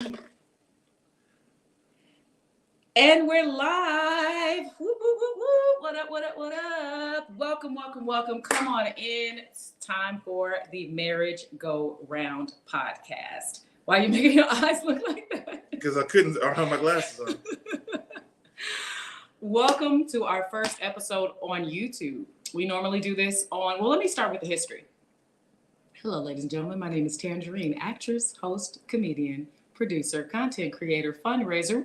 And we're live. Whoop, whoop, whoop, whoop. What up, what up, what up? Welcome, welcome, welcome. Come on in. It's time for the Marriage Go Round podcast. Why are you making your eyes look like that? Because I don't have my glasses on. Welcome to our first episode on YouTube. We normally do this let me start with the history. Hello, ladies and gentlemen. My name is Tanjareen, actress, host, comedian, producer, content creator, fundraiser,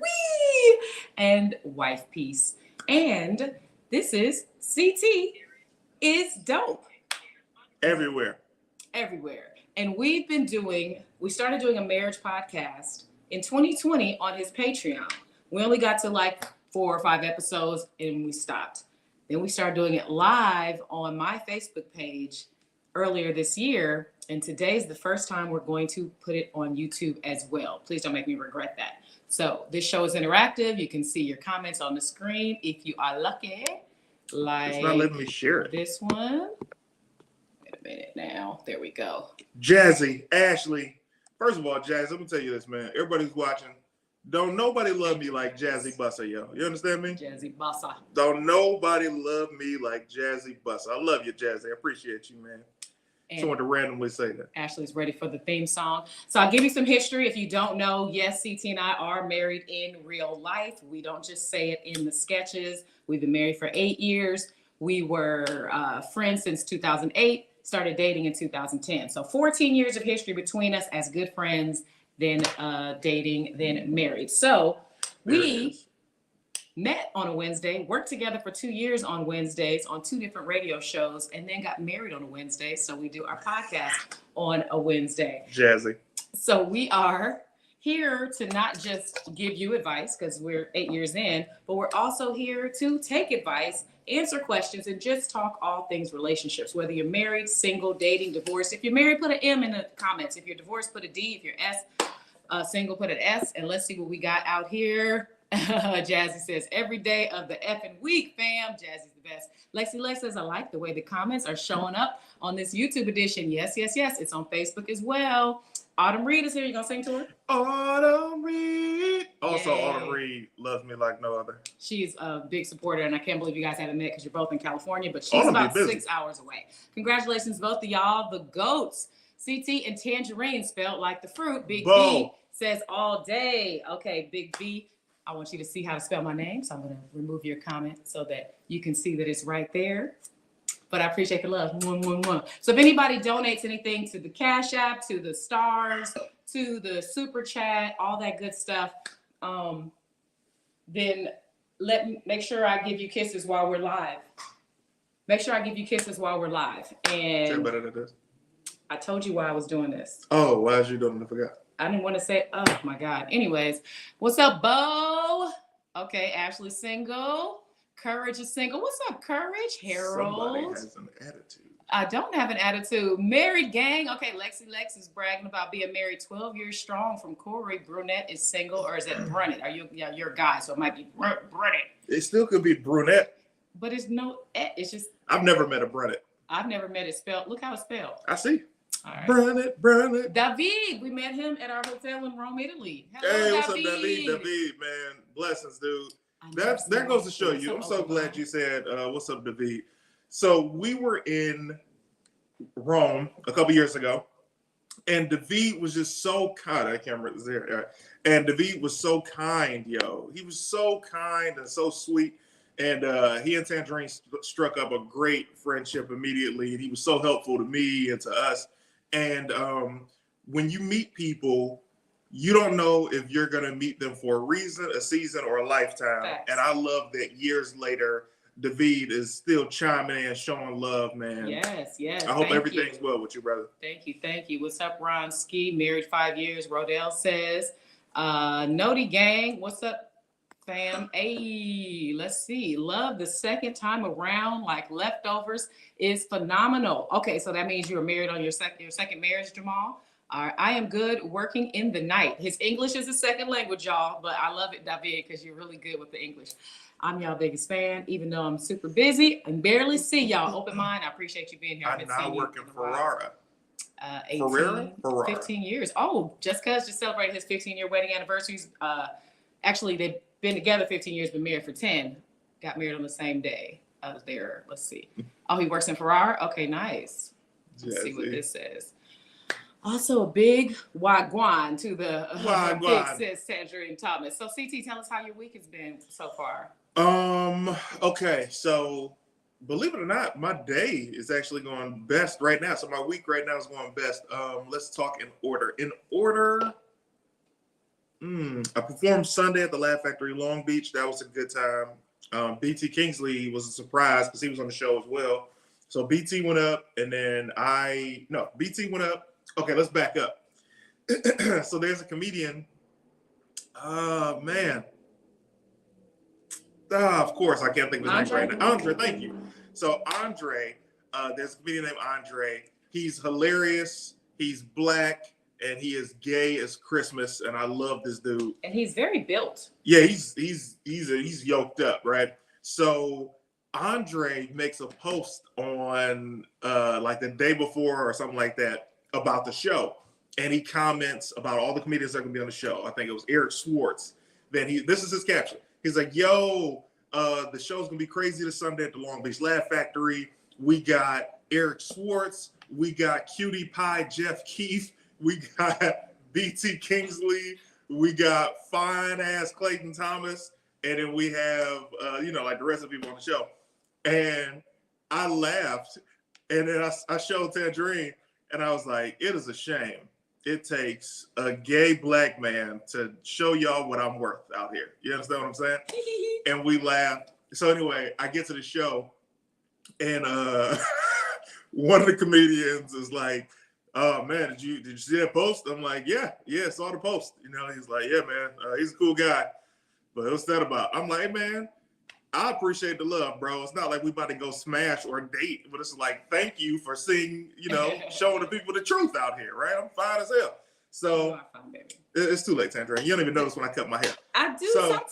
and wife piece. And this is CT is Dope. Everywhere. And we started doing a marriage podcast in 2020 on his Patreon. We only got to like 4 or 5 episodes and we stopped. Then we started doing it live on my Facebook page earlier this year. And today's the first time we're going to put it on YouTube as well. Please don't make me regret that. So this show is interactive. You can see your comments on the screen if you are lucky. Like it's not letting me share it. This one. Wait a minute now. There we go. Jazzy, Ashley. First of all, Jazzy, let me tell you this, man. Everybody's watching. Don't nobody love me like Jazzy Bussa, yo. You understand me? Jazzy Bussa. Don't nobody love me like Jazzy Bussa. I love you, Jazzy. I appreciate you, man. Just wanted to randomly say that. Ashley's ready for the theme song. So I'll give you some history. If you don't know, yes, CT and I are married in real life. We don't just say it in the sketches. We've been married for 8 years. We were friends since 2008, started dating in 2010. So 14 years of history between us as good friends, then dating, then married. So we met on a Wednesday, worked together for 2 years on Wednesdays on 2 different radio shows, and then got married on a Wednesday. So we do our podcast on a Wednesday. Jazzy. So we are here to not just give you advice because we're 8 years in, but we're also here to take advice, answer questions, and just talk all things relationships, whether you're married, single, dating, divorced. If you're married, put an M in the comments. If you're divorced, put a D. If you're single, put an S. And let's see what we got out here. Jazzy says, every day of the effing week, fam. Jazzy's the best. Lexi says, I like the way the comments are showing up on this YouTube edition. Yes. It's on Facebook as well. Autumn Reed is here. You gonna sing to her? Autumn Reed. Also, Yay. Autumn Reed loves me like no other. She's a big supporter, and I can't believe you guys haven't met because you're both in California, but she's about 6 hours away. Congratulations, both of y'all, the GOATs. CT and Tanjareen, spelled like the fruit. Big B says all day. Okay, Big B. I want you to see how to spell my name, so I'm going to remove your comment so that you can see that it's right there. But I appreciate the love. So if anybody donates anything to the Cash App, to the stars, to the Super Chat, all that good stuff, then make sure I give you kisses while we're live. And better than this. I told you why I was doing this. Oh, why is you doing it? I forgot. I didn't want to say, oh my God. Anyways, what's up, Bo? Okay, Ashley's single. Courage is single. What's up, Courage? Harold. Somebody has an attitude. I don't have an attitude. Married gang. Okay, Lex is bragging about being married 12 years strong from Corey. Brunette is single, or is that Brunette? You're a guy, so it might be Brunette. It still could be brunette. But it's it's just. I've never met a brunette. I've never met it spelled. Look how it's spelled. I see. All right. Brunette. David, we met him at our hotel in Rome, Italy. Hello, hey, what's up, David, man. Blessings, dude. That goes to show you. I'm so glad you said, what's up, David. So we were in Rome a couple years ago, and David was just so kind. I can't remember there. And David was so kind, yo. He was so kind and so sweet. And he and Tanjareen struck up a great friendship immediately. And he was so helpful to me and to us. And when you meet people, you don't know if you're going to meet them for a reason, a season, or a lifetime. Facts. And I love that years later, David is still chiming in, showing love, man. Yes. I hope everything's well with you, brother. Thank you. What's up, Ron Ski? Married 5 years. Rodell says, Noti gang, what's up, fam? Hey, let's see. Love the second time around, like leftovers, is phenomenal. Okay, so that means you were married on your second marriage, Jamal. All right, I am good working in the night. His English is a second language, y'all, but I love it, David, because you're really good with the English. I'm y'all biggest fan, even though I'm super busy and barely see y'all. Open mind. I appreciate you being here. I'm not working Ferrara. 18, 15 years. Oh, Jessica's just celebrated his 15-year wedding anniversaries. Actually, they've been together 15 years, been married for 10. Got married on the same day. I was there. Let's see. Oh, he works in Ferrara? Okay, nice. Let's see what this says. Also, a big wagwan to the big sis, Tanjareen Thomas. So, CT, tell us how your week has been so far. Okay, so believe it or not, my day is actually going best right now. So my week right now is going best. Let's talk in order. I performed Sunday at the Laugh Factory Long Beach. That was a good time. BT Kingsley was a surprise because he was on the show as well. So BT went up, and then BT went up. Okay, let's back up. So there's a comedian. Man. Of course, I can't think of his name right now. Andre, thank you. So Andre, there's a comedian named Andre. He's hilarious. He's black, and he is gay as Christmas. And I love this dude. And he's very built. Yeah, he's yoked up, right? So Andre makes a post on like the day before or something like that about the show, and he comments about all the comedians that are gonna be on the show. I think it was Eric Schwartz. Then this is his caption. He's like, "Yo, the show's gonna be crazy this Sunday at the Long Beach Laugh Factory. We got Eric Schwartz, we got Cutie Pie Jeff Keefe, we got BT Kingsley, we got fine ass Clayton Thomas, and then we have like the rest of the people on the show." And I laughed, and then I showed Tanjareen, and I was like, "It is a shame. It takes a gay black man to show y'all what I'm worth out here." You understand what I'm saying? And we laughed. So anyway, I get to the show, and one of the comedians is like, "Oh man, did you see that post?" I'm like, yeah, saw the post. He's like, "Yeah, man, he's a cool guy." But what's that about? I'm like, "Hey, man, I appreciate the love, bro. It's not like we about to go smash or date, but it's like, thank you for seeing, showing the people the truth out here, right? I'm fine as hell." So it's too late, Tanjareen. You don't even notice when I cut my hair. I do sometimes.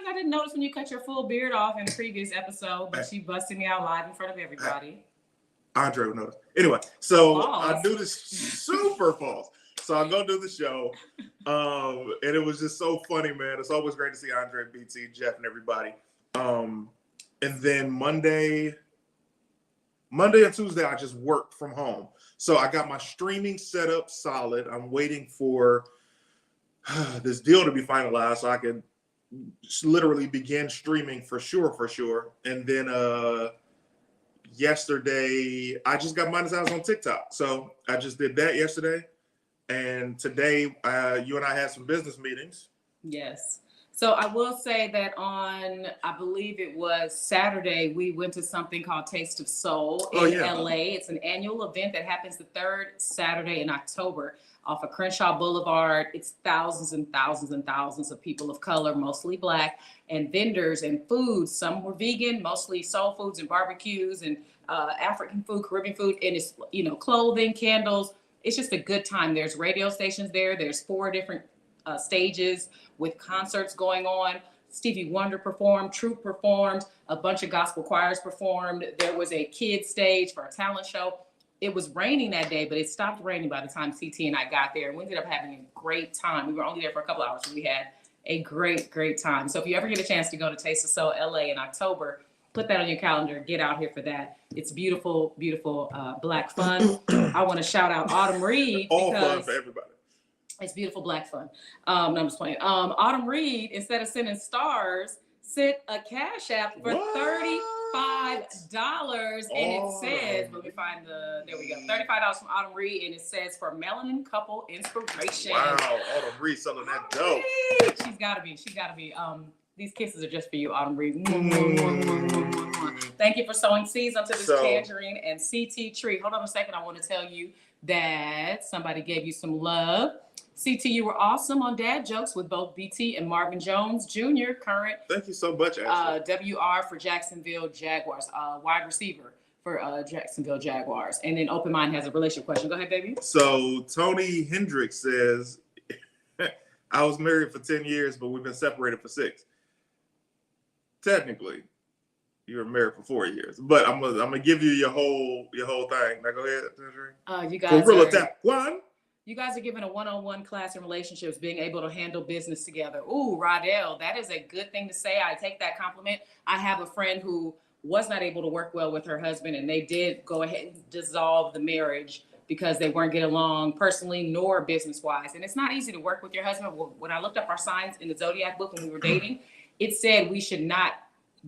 I didn't notice when you cut your full beard off in the previous episode, but she busted me out live in front of everybody. Andre would notice. Anyway, so I do this super false. So I go do the show, and it was just so funny, man. It's always great to see Andre, BT, Jeff, and everybody. And then Monday and Tuesday, I just worked from home. So I got my streaming set up solid. I'm waiting for this deal to be finalized so I can literally begin streaming for sure. And then yesterday, I just got monetized on TikTok. So I just did that yesterday. And today, you and I had some business meetings. Yes. So I will say that on, I believe it was Saturday, we went to something called Taste of Soul in LA. It's an annual event that happens the third Saturday in October off of Crenshaw Boulevard. It's thousands and thousands and thousands of people of color, mostly Black, and vendors and foods. Some were vegan, mostly soul foods and barbecues and African food, Caribbean food, and it's, clothing, candles. It's just a good time. There's radio stations there. There's 4 different stages with concerts going on. Stevie Wonder performed, Troop performed, a bunch of gospel choirs performed. There was a kids stage for a talent show. It was raining that day, but it stopped raining by the time CT and I got there. And we ended up having a great time. We were only there for a couple hours, but we had a great, great time. So if you ever get a chance to go to Taste of Soul LA in October, put that on your calendar. Get out here for that. It's beautiful, beautiful Black fun. I want to shout out Autumn Reed. All fun for everybody. It's beautiful Black fun. No, I'm just playing. Autumn Reed, instead of sending stars, sent a cash app for $35. And it says, let me find there we go. $35 from Autumn Reed. And it says for Melanin Couple Inspiration. Wow, Autumn Reed selling that dope. She's gotta be. These kisses are just for you, Autumn Reed. Thank you for sowing seeds onto this Tanjareen and CT tree. Hold on a second. I want to tell you that somebody gave you some love. CT, you were awesome on dad jokes with both BT and Marvin Jones Jr., current. Thank you so much, Ashley. WR for Jacksonville Jaguars, wide receiver for Jacksonville Jaguars. And then Open Mind has a relationship question. Go ahead, baby. So Tony Hendricks says, I was married for 10 years, but we've been separated for 6. Technically, You were married for 4 years, but I'm gonna give you your whole thing. Now go ahead, Tanjareen. You guys Gorilla are, tap one. You guys are given a one-on-one class in relationships, being able to handle business together. Ooh, Rodell, that is a good thing to say. I take that compliment. I have a friend who was not able to work well with her husband, and they did go ahead and dissolve the marriage because they weren't getting along personally nor business-wise. And it's not easy to work with your husband. When I looked up our signs in the Zodiac book when we were dating, it said we should not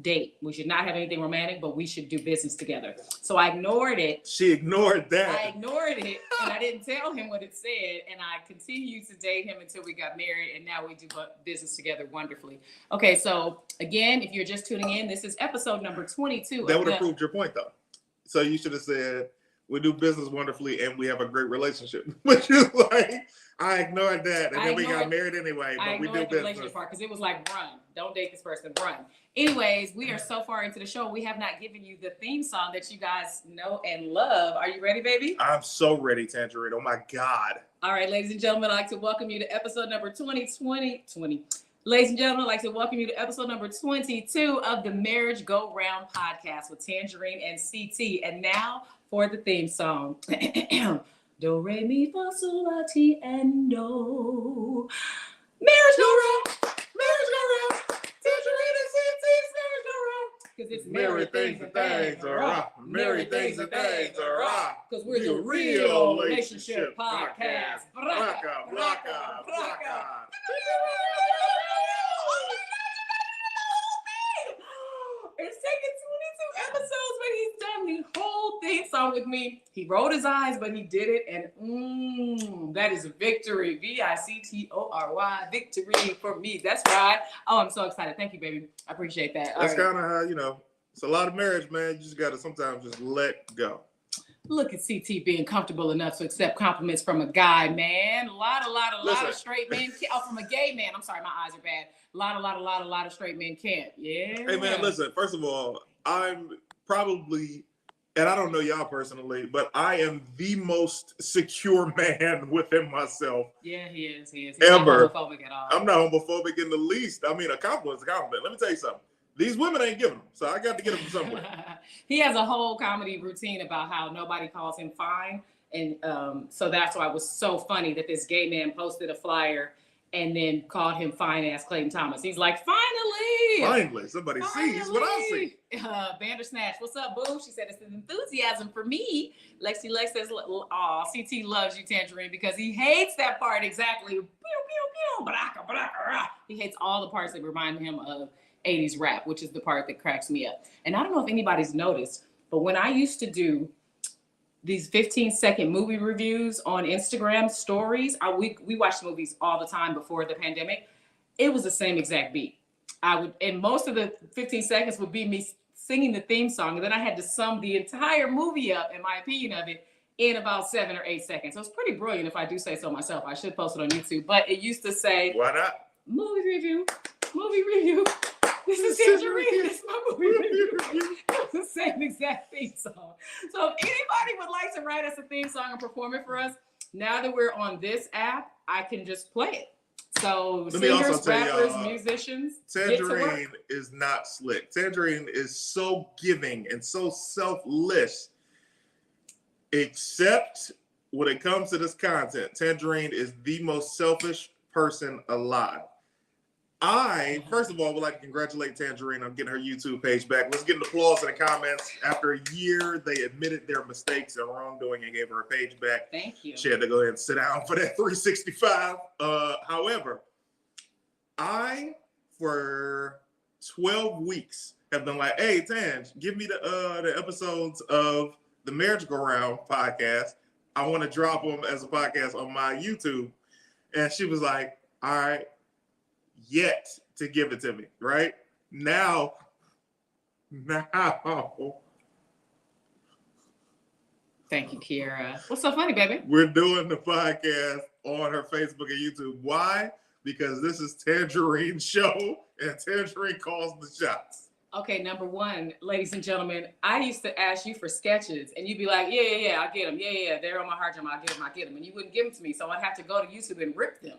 date. We should not have anything romantic, but we should do business together. So I ignored it. She ignored that. I ignored it, and I didn't tell him what it said, and I continued to date him until we got married, and now we do business together wonderfully. Okay, so again, if you're just tuning in, this is episode number 22. That would have proved your point, though. So you should have said, we do business wonderfully, and we have a great relationship. But you're like, I ignored that, and then we got married anyway, but we do business. The relationship part, because it was like, run. Don't date this person, run. Anyways, we are so far into the show, we have not given you the theme song that you guys know and love. Are you ready, baby? I'm so ready, Tanjareen. Oh, my God. All right, ladies and gentlemen, I'd like to welcome you to episode number 20. Ladies and gentlemen, I'd like to welcome you to episode number 22 of the Marriage Go Round podcast with Tanjareen and CT. And now for the theme song. Do, re, mi, fa, sol, la, ti, and do. Marriage Go Round. Marriage Go Round. Tanjareen and CT's Marriage Go Round. Because it's married things and things are rock. Married things and things are rock. Because we're the real relationship podcast. Blaka, blaka, blaka. It's taken 22 episodes, but he's done the whole theme song with me. He rolled his eyes, but he did it, and that is a victory. VICTORY, victory for me. That's right. Oh, I'm so excited. Thank you, baby. I appreciate that. That's kind of how, it's a lot of marriage, man. You just got to sometimes just let go. Look at CT being comfortable enough to accept compliments from a guy, man. A lot of straight men. From a gay man. I'm sorry, my eyes are bad. A lot of straight men can't. Yeah. Hey, man, listen. First of all, I'm probably, and I don't know y'all personally, but I am the most secure man within myself. Yeah, he is. He's ever. Not homophobic at all. I'm not homophobic in the least. I mean, a compliment's a compliment. Let me tell you something. These women ain't giving them, so I got to get them from somewhere. He has a whole comedy routine about how nobody calls him fine. And so that's why it was so funny that this gay man posted a flyer and then called him fine-ass Clayton Thomas. He's like, finally, somebody sees what I see. Bandersnatch, what's up, boo? She said, it's an enthusiasm for me. Lex says, aw, CT loves you, Tanjareen, because he hates that part exactly. Pew, pew, pew, braka, braka. He hates all the parts that remind him of 80s rap, which is the part that cracks me up. And I don't know if anybody's noticed, but when I used to do these 15-second movie reviews on Instagram stories, we watched movies all the time before the pandemic. It was the same exact beat. And most of the 15 seconds would be me singing the theme song, and then I had to sum the entire movie up, in my opinion of it, in about 7 or 8 seconds. So it's pretty brilliant, if I do say so myself. I should post it on YouTube, but it used to say, why not? Movie review. This is Tanjareen. This is my movie review. It's the same exact theme song. So if anybody would like to write us a theme song and perform it for us, now that we're on this app, I can just play it. So singers, rappers, musicians, Tanjareen is not slick. Tanjareen is so giving and so selfless. Except when it comes to this content, Tanjareen is the most selfish person alive. I, first of all, would like to congratulate Tanjareen on getting her YouTube page back. Let's get an applause in the comments. After a year, they admitted their mistakes and wrongdoing and gave her a page back. Thank you. She had to go ahead and sit down for that 365. However, I, for 12 weeks, have been like, hey, Tanj, give me the episodes of the Marriage Go Round podcast. I want to drop them as a podcast on my YouTube. And she was like, all right. Yet to give it to me, right? Now. Thank you, Kiera. What's so funny, baby? We're doing the podcast on her Facebook and YouTube. Why? Because this is Tanjareen's show, and Tanjareen calls the shots. Okay, number one, ladies and gentlemen, I used to ask you for sketches, and you'd be like, yeah, I'll get them. Yeah, they're on my hard drive. I'll get them. And you wouldn't give them to me, so I'd have to go to YouTube and rip them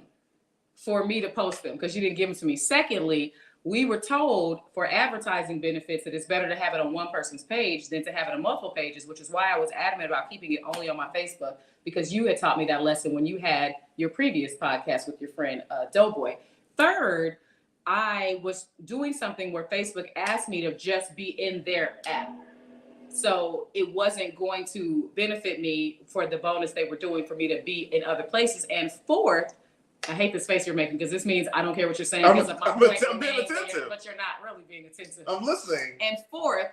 for me to post them because you didn't give them to me. Secondly, We were told for advertising benefits that it's better to have it on one person's page than to have it on multiple pages, which is why I was adamant about keeping it only on my Facebook, because you had taught me that lesson when you had your previous podcast with your friend Doughboy. Third, I was doing something where Facebook asked me to just be in their app. So it wasn't going to benefit me for the bonus they were doing for me to be in other places. And fourth, I hate this face you're making because this means I don't care what you're saying. I'm being attentive. But you're not really being attentive. I'm listening. And fourth,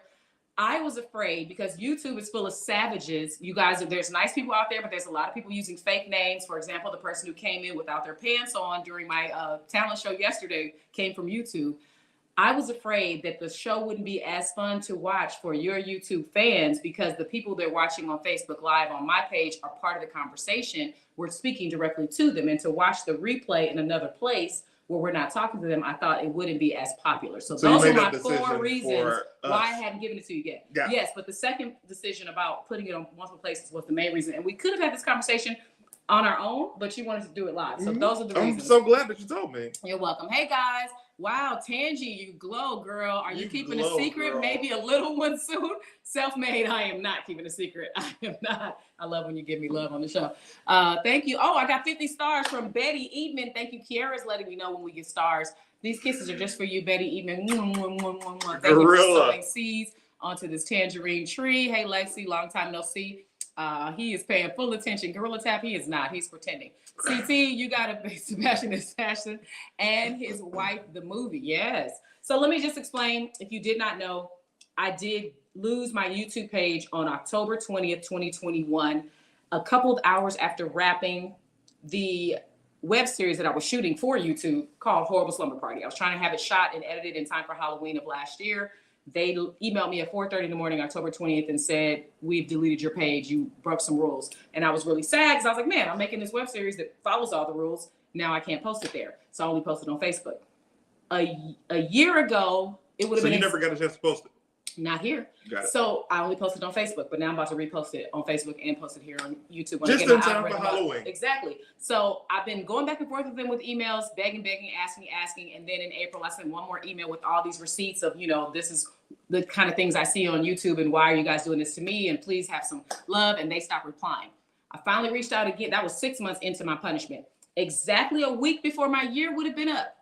I was afraid because YouTube is full of savages. You guys, there's nice people out there, but there's a lot of people using fake names. For example, the person who came in without their pants on during my talent show yesterday came from YouTube. I was afraid that the show wouldn't be as fun to watch for your YouTube fans because the people they're watching on Facebook Live on my page are part of the conversation. We're speaking directly to them. And to watch the replay in another place where we're not talking to them, I thought it wouldn't be as popular. So those are my 4 reasons why I haven't given it to you yet. Yeah. Yes, but the second decision about putting it on multiple places was the main reason. And we could have had this conversation on our own, but you wanted to do it live. So those are the reasons. I'm so glad that you told me. You're welcome. Hey guys. Wow, Tanji, you glow, girl. Are you keeping a secret? Girl. Maybe a little one soon. Self-made, I am not keeping a secret. I am not. I love when you give me love on the show. Thank you. Oh, I got 50 stars from Betty Eatman. Thank you. Kiara's letting me know when we get stars. These kisses are just for you, Betty Eatman. Thank you for sowing seeds onto this tangerine tree. Hey, Lexi, long time no see. He is paying full attention. Gorilla Tap, he is not. He's pretending. CT, you got to be Sebastian Assassin and his wife, the movie. Yes. So let me just explain. If you did not know, I did lose my YouTube page on October 20th, 2021, a couple of hours after wrapping the web series that I was shooting for YouTube called Horrible Slumber Party. I was trying to have it shot and edited in time for Halloween of last year. They emailed me at 4:30 in the morning, October 20th, and said, we've deleted your page. You broke some rules. And I was really sad because I was like, man, I'm making this web series that follows all the rules. Now I can't post it there. So I only posted on Facebook. A year ago, it would have been. So you never got a chance to post it? Not here. Got it. So I only posted on Facebook, but now I'm about to repost it on Facebook and post it here on YouTube. Just in time for Halloween. Exactly. So I've been going back and forth with them with emails, begging, asking. And then in April, I sent one more email with all these receipts of, this is the kind of things I see on YouTube and why are you guys doing this to me? And please have some love. And they stopped replying. I finally reached out again. That was 6 months into my punishment. Exactly a week before my year would have been up.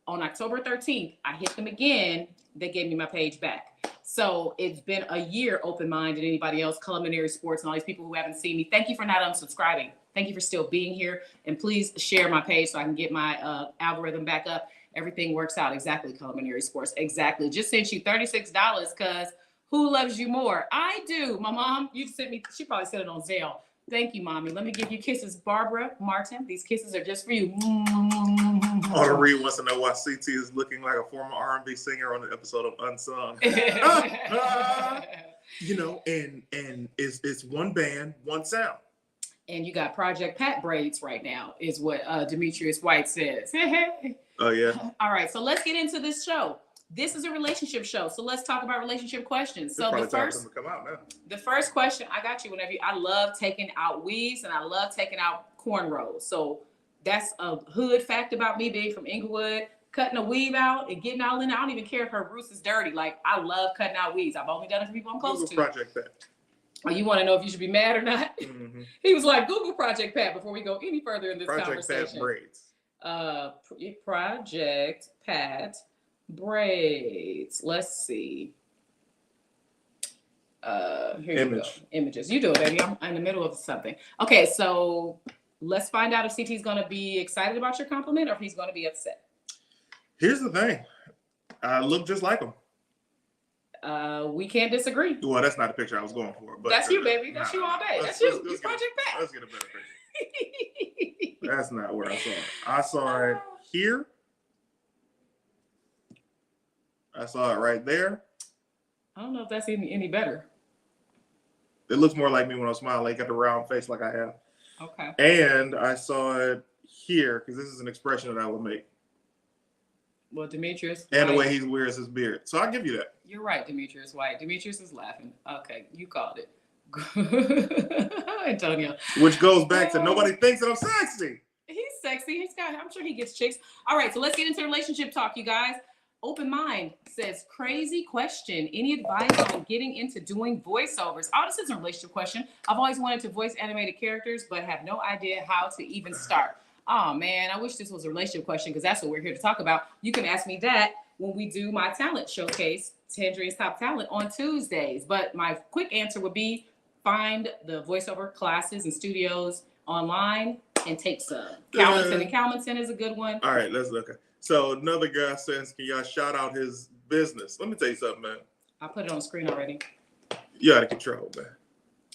On October 13th, I hit them again. They gave me my page back. So it's been a year, Open Mind and anybody else, Culinary Sports and all these people who haven't seen me. Thank you for not unsubscribing. Thank you for still being here. And please share my page so I can get my algorithm back up. Everything works out exactly, Culinary Sports. Exactly. Just sent you $36 because who loves you more? I do. My mom, you sent me, she probably sent it on Zelle. Thank you, Mommy. Let me give you kisses. Barbara Martin, these kisses are just for you. I want to read wants to know why CT is looking like a former R&B singer on the episode of Unsung. And it's one band, one sound. And you got Project Pat braids right now, is what Demetrius White says. Oh, yeah. All right, so let's get into this show. This is a relationship show, so let's talk about relationship questions. So the first question, I got you whenever I love taking out weaves and I love taking out cornrows. So that's a hood fact about me being from Inglewood, cutting a weave out and getting all in it. I don't even care if her roots is dirty. Like, I love cutting out weaves. I've only done it for people I'm close to. Project Pat. Oh, you want to know if you should be mad or not? Mm-hmm. He was like, Google Project Pat before we go any further in this conversation. Project Pat Project braids. Pat braids. Let's see. Here you go. Images. You do it, baby. I'm in the middle of something. Okay, so let's find out if CT's going to be excited about your compliment or if he's going to be upset. Here's the thing. I look just like him. We can't disagree. Well, that's not the picture I was going for. But that's you, baby. That's you all day. That's you. You Project Pat. Let's get a better picture. That's not where I saw it. I saw it here. I saw it right there. I don't know if that's any better. It looks more like me when I smile. Like got the round face like I have. Okay. And I saw it here because this is an expression that I will make. Well, Demetrius. And the way he wears his beard. So I'll give you that. You're right, Demetrius White. Demetrius is laughing. Okay, you called it. Antonio. Which goes back to nobody thinks that I'm sexy. He's sexy. I'm sure he gets chicks. All right, so let's get into relationship talk, you guys. Open Mind says, crazy question. Any advice on getting into doing voiceovers? Oh, this is a relationship question. I've always wanted to voice animated characters, but have no idea how to even start. Oh man, I wish this was a relationship question because that's what we're here to talk about. You can ask me that when we do my talent showcase, Tanjareen's Top Talent, on Tuesdays. But my quick answer would be find the voiceover classes and studios online and take some. Calmenton is a good one. All right, let's look. So another guy says, can y'all shout out his business? Let me tell you something, man. I put it on the screen already. You're out of control, man.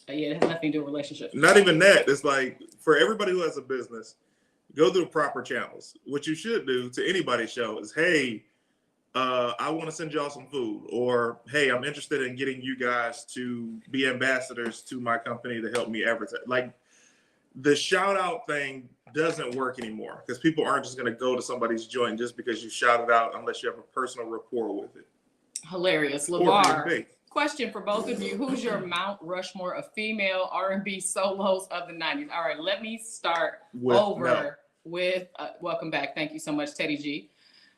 Yeah, it has nothing to do with relationships. Not even that. It's like, for everybody who has a business, go through the proper channels. What you should do to anybody's show is, hey, I want to send y'all some food. Or, hey, I'm interested in getting you guys to be ambassadors to my company to help me advertise. Like, the shout out thing doesn't work anymore because people aren't just going to go to somebody's joint just because you shout it out unless you have a personal rapport with it. Hilarious. LeVar, question for both of you. Who's your Mount Rushmore of female R&B solos of the 90s? All right, let me start with welcome back. Thank you so much, Teddy G.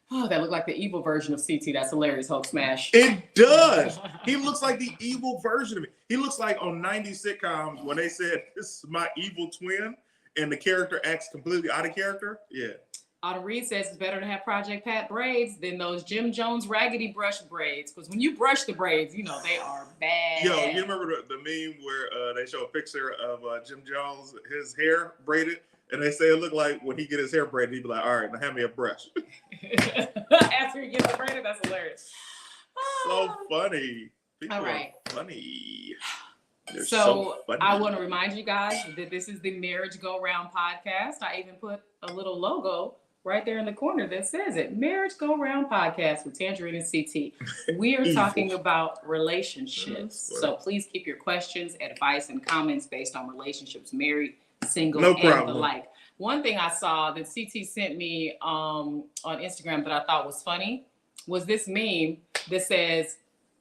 Oh, that looked like the evil version of CT. That's hilarious, Hulk Smash. It does. He looks like the evil version of me. He looks like on 90s sitcoms when they said, this is my evil twin, and the character acts completely out of character. Yeah. Autumn Reed says it's better to have Project Pat braids than those Jim Jones raggedy brush braids. Because when you brush the braids, you know, they are bad. Yo, you remember the meme where they show a picture of Jim Jones, his hair braided? And they say it looked like when he get his hair braided, he'd be like, all right, now hand me a brush. After he gets it braided, that's hilarious. So funny. People all right. are funny. They're so funny. I want to remind you guys that this is the Marriage Go Round podcast. I even put a little logo right there in the corner that says it. Marriage Go Round podcast with Tanjareen and CT. We are talking about relationships. So please keep your questions, advice, and comments based on relationships, married, single, no and problem. the like. One thing I saw that CT sent me on Instagram that I thought was funny was this meme that says,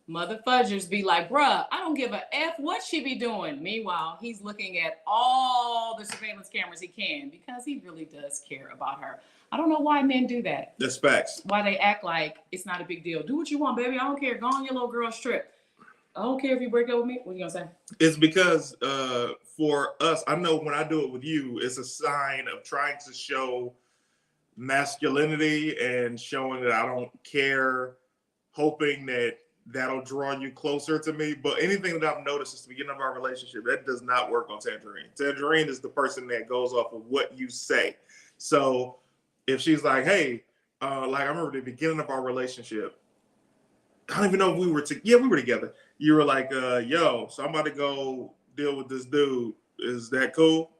mother fudgers be like, bruh, I don't give a F what she be doing. Meanwhile, he's looking at all the surveillance cameras he can because he really does care about her. I don't know why men do that. That's facts. Why they act like it's not a big deal. Do what you want, baby. I don't care. Go on your little girl trip. I don't care if you break up with me. What are you gonna say? It's because for us, I know when I do it with you, it's a sign of trying to show masculinity and showing that I don't care, hoping that that'll draw you closer to me. But anything that I've noticed since the beginning of our relationship, that does not work on Tanjareen. Tanjareen is the person that goes off of what you say. So if she's like, hey, like I remember the beginning of our relationship, I don't even know if we were we were together. You were like, yo, so I'm about to go deal with this dude. Is that cool?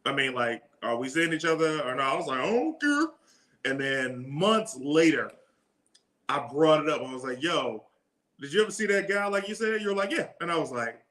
I mean, like, are we seeing each other or not? I was like, I don't care. And then months later, I brought it up. I was like, yo, did you ever see that guy like you said? You were like, yeah. And I was like.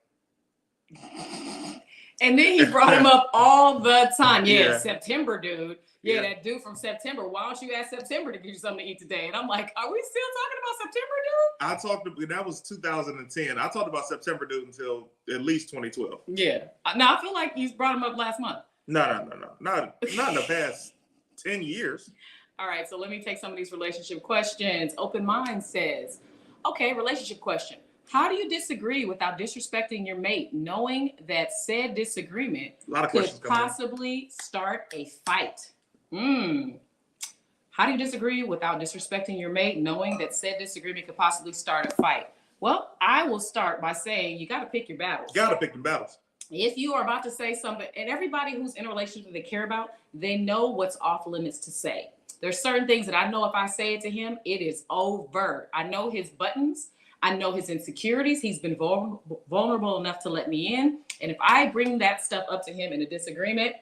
And then he brought him up all the time. Yeah, Yeah. September dude. Yeah, that dude from September. Why don't you ask September to give you something to eat today? And I'm like, are we still talking about September dude? That was 2010. I talked about September dude until at least 2012. Yeah. Now I feel like you brought him up last month. No. Not in the past 10 years. All right, so let me take some of these relationship questions. Open Mind says, okay, relationship question. How do you disagree without disrespecting your mate, knowing that said disagreement could possibly start a fight? How do you disagree without disrespecting your mate, knowing that said disagreement could possibly start a fight? Well, I will start by saying you got to pick your battles. You got to pick your battles. If you are about to say something, and everybody who's in a relationship that they care about, they know what's off limits to say. There's certain things that I know if I say it to him, it is over. I know his buttons. I know his insecurities. He's been vulnerable enough to let me in. And if I bring that stuff up to him in a disagreement,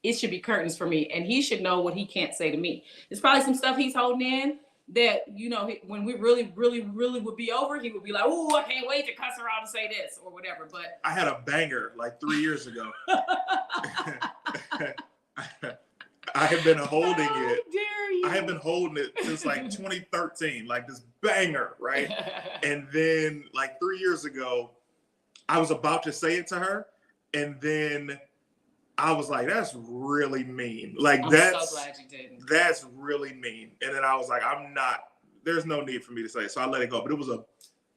it should be curtains for me. And he should know what he can't say to me. There's probably some stuff he's holding in that, you know, when we really would be over, he would be like, oh, I can't wait to cuss her out and say this or whatever. But I had a banger like 3 years ago. I have been holding it. Dare you? I have been holding it since like 2013, like this banger, right? And then like 3 years ago, I was about to say it to her, and then I was like, that's really mean. Like, I'm that's so glad you didn't. That's really mean. And then I was like, I'm not there's no need for me to say it, so I let it go. But it was a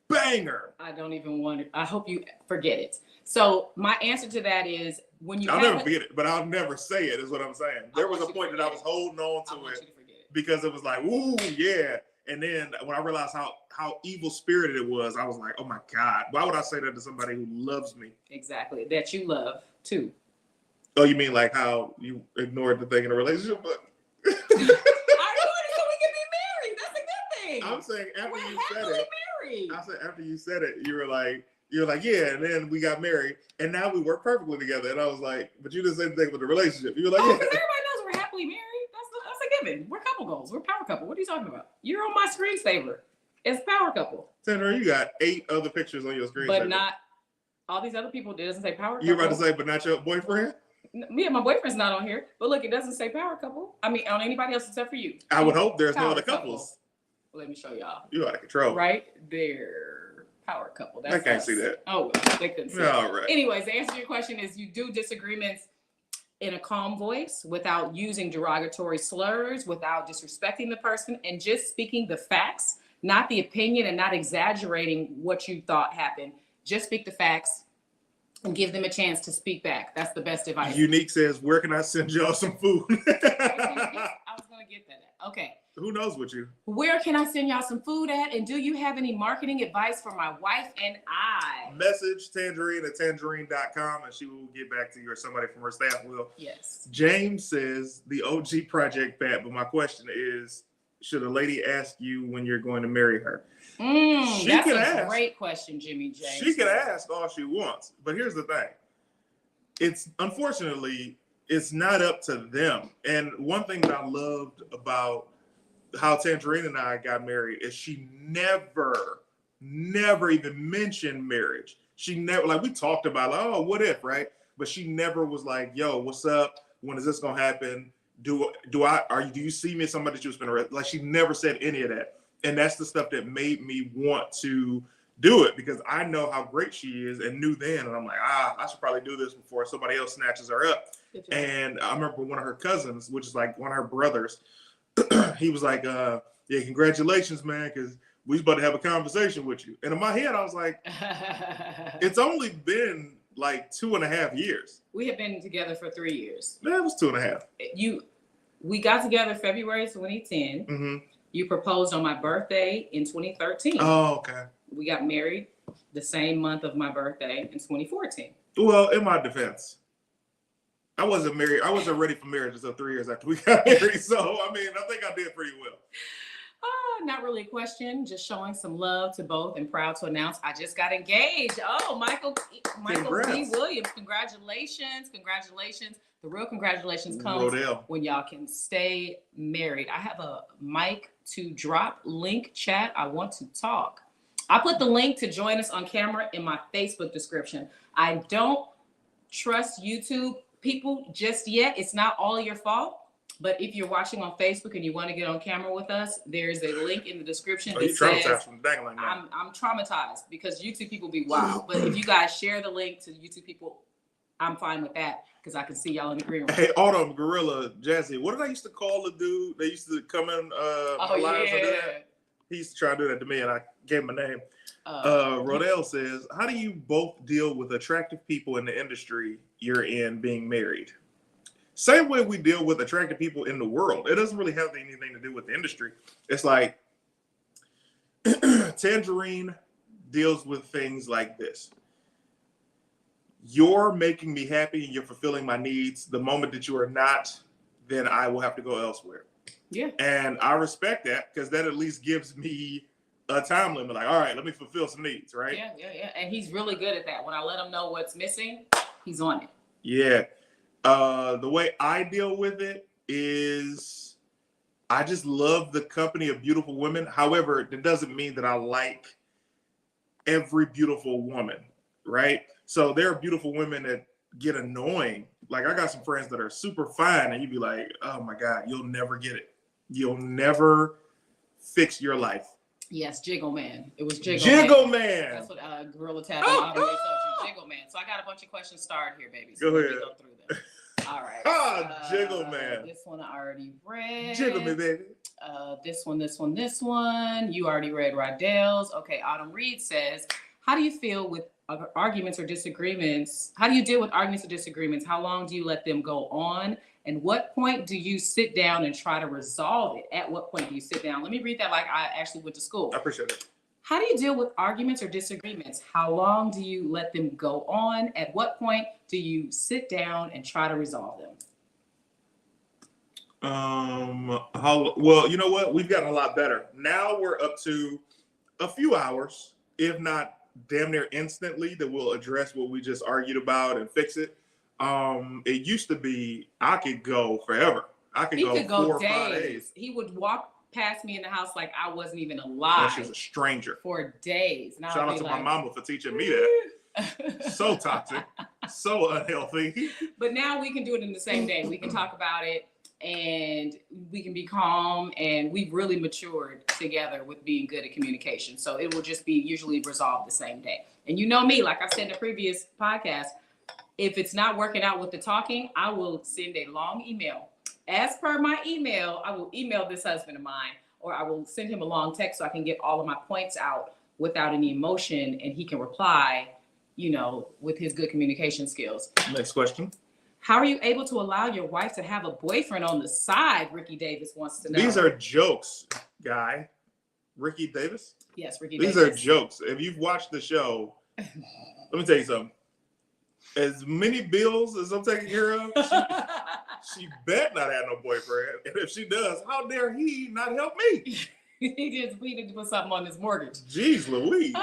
banger. I don't even want it. I hope you forget it. So my answer to that is when you I'll never forget it, but I'll never say it, is what I'm saying. There was a point that I was holding on to it because it was like, ooh, yeah. And then when I realized how evil spirited it was, I was like, oh my God, why would I say that to somebody who loves me? Exactly. That you love too. Oh, you mean like how you ignored the thing in a relationship? But I ignored it so we can be married. That's a good thing. I'm saying after We're you said happily it, married. I said after you said it, you were like, yeah, and then we got married, and now we work perfectly together. And I was like, but you didn't say anything with the relationship. You were like, yeah. Yeah. Because everybody knows we're happily married. That's a given. We're couple goals. We're power couple. What are you talking about? You're on my screensaver. It's power couple. Tanjareen, you got 8 other pictures on your screen. But not all these other people. It doesn't say power couple. You're about to say, but not your boyfriend? Me and my boyfriend's not on here. But look, it doesn't say power couple. I mean, on anybody else except for you. I would hope there's power no other couple. couples. Let me show y'all. You're out of control. Right there. Power couple. That's I can't us. see that. Oh, well, they couldn't see All it. right. Anyways, the answer to your question is you do disagreements in a calm voice without using derogatory slurs, without disrespecting the person, and just speaking the facts, not the opinion, and not exaggerating what you thought happened. Just speak the facts and give them a chance to speak back. That's the best advice. Unique says, where can I send y'all some food? I was going to get that. Okay. Who knows with you? Where can I send y'all some food at? And do you have any marketing advice for my wife and I? Message Tanjareen at tanjareen.com and she will get back to you, or somebody from her staff will. Yes. James says, the OG Project Pat, but my question is, should a lady ask you when you're going to marry her? That's a great question, Jimmy James. She can ask all she wants, but here's the thing. Unfortunately, it's not up to them. And one thing that I loved about how Tanjareen and I got married is she never even mentioned marriage. She never, like, we talked about, like, oh, what if, right? But she never was like, yo, what's up? When is this gonna happen? Do you see me as somebody that you spend like? She never said any of that. And that's the stuff that made me want to do it, because I know how great she is and knew then. And I'm like, I should probably do this before somebody else snatches her up. And I remember one of her cousins, which is like one of her brothers, he was like, yeah, congratulations, man, because we was about to have a conversation with you. And in my head, I was like, it's only been like 2.5 years. We have been together for 3 years. Man, it was 2.5. We got together February 2010. Mm-hmm. You proposed on my birthday in 2013. Oh, okay. We got married the same month of my birthday in 2014. Well, in my defense, I wasn't married. I wasn't ready for marriage until 3 years after we got married. So, I mean, I think I did pretty well. Not really a question, just showing some love to both, and proud to announce I just got engaged. Oh, Michael B. Williams, congratulations. The real congratulations comes when y'all can stay married. I have a mic to drop link chat. I want to talk. I put the link to join us on camera in my Facebook description. I don't trust YouTube people just yet. It's not all your fault. But if you're watching on Facebook and you want to get on camera with us, there's a link in the description that says, I'm traumatized because YouTube people be wild. But if you guys share the link to YouTube people, I'm fine with that because I can see y'all in the green room. Hey, Autumn Gorilla Jazzy, what did I used to call the dude? They used to come in live and do that. He used to try to do that to me, and I gave him a name. Rodell says, how do you both deal with attractive people in the industry you're in being married? Same way we deal with attractive people in the world. It doesn't really have anything to do with the industry. It's like Tanjareen deals with things like this. You're making me happy and you're fulfilling my needs. The moment that you are not, then I will have to go elsewhere. Yeah. And I respect that because that at least gives me a time limit. Like, all right, let me fulfill some needs, right? Yeah. And he's really good at that. When I let him know what's missing, he's on it. Yeah. The way I deal with it is I just love the company of beautiful women. However, that doesn't mean that I like every beautiful woman, right? So there are beautiful women that get annoying. Like I got some friends that are super fine and you'd be like, oh my God, you'll never get it. You'll never fix your life. Yes, Jiggle Man. It was Jiggle Man. That's what Gorilla Tap told you, Jiggle Man. So I got a bunch of questions starred here, baby. So go ahead. Go through them. All right. Jiggle man. This one I already read. Jiggle me, baby. This one. You already read Rydell's. Okay, Autumn Reed says, how do you feel with arguments or disagreements? How do you deal with arguments or disagreements? How long do you let them go on? And what point do you sit down and try to resolve it? At what point do you sit down? Let me read that like I actually went to school. I appreciate it. How do you deal with arguments or disagreements? How long do you let them go on? At what point do you sit down and try to resolve them? Well, you know what? We've gotten a lot better. Now we're up to a few hours, if not damn near instantly, that we'll address what we just argued about and fix it. It used to be I could go forever. I could go 4 or 5 days. He would walk past me in the house like I wasn't even alive. She's a stranger. For days. Now shout out to my mama for teaching me that. So toxic, so unhealthy. But now we can do it in the same day. We can talk about it and we can be calm, and we've really matured together with being good at communication. So it will just be usually resolved the same day. And you know me, like I said in the previous podcast, if it's not working out with the talking, I will send a long email. As per my email, I will email this husband of mine, or I will send him a long text so I can get all of my points out without any emotion, and he can reply, with his good communication skills. Next question. How are you able to allow your wife to have a boyfriend on the side? Ricky Davis wants to know. These are jokes, guy. Ricky Davis? Yes, Ricky Davis. These are jokes. If you've watched the show, let me tell you something. As many bills as I'm taking care of, she bet not have no boyfriend. And if she does, how dare he not help me? We need to put something on his mortgage. Jeez Louise.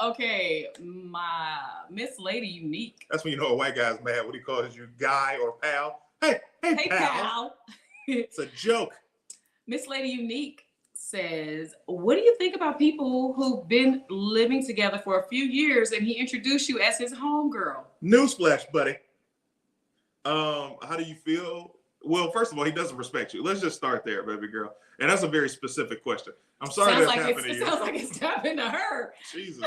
Okay. My Miss Lady Unique. That's when you know a white guy's mad when he calls you guy or pal. Hey, pal. It's a joke. Miss Lady Unique says, what do you think about people who've been living together for a few years and he introduced you as his homegirl? Newsflash, buddy. How do you feel? Well, first of all, he doesn't respect you. Let's just start there, baby girl. And that's a very specific question. I'm sorry that's happened to you. It sounds like it's happened to her. Jesus.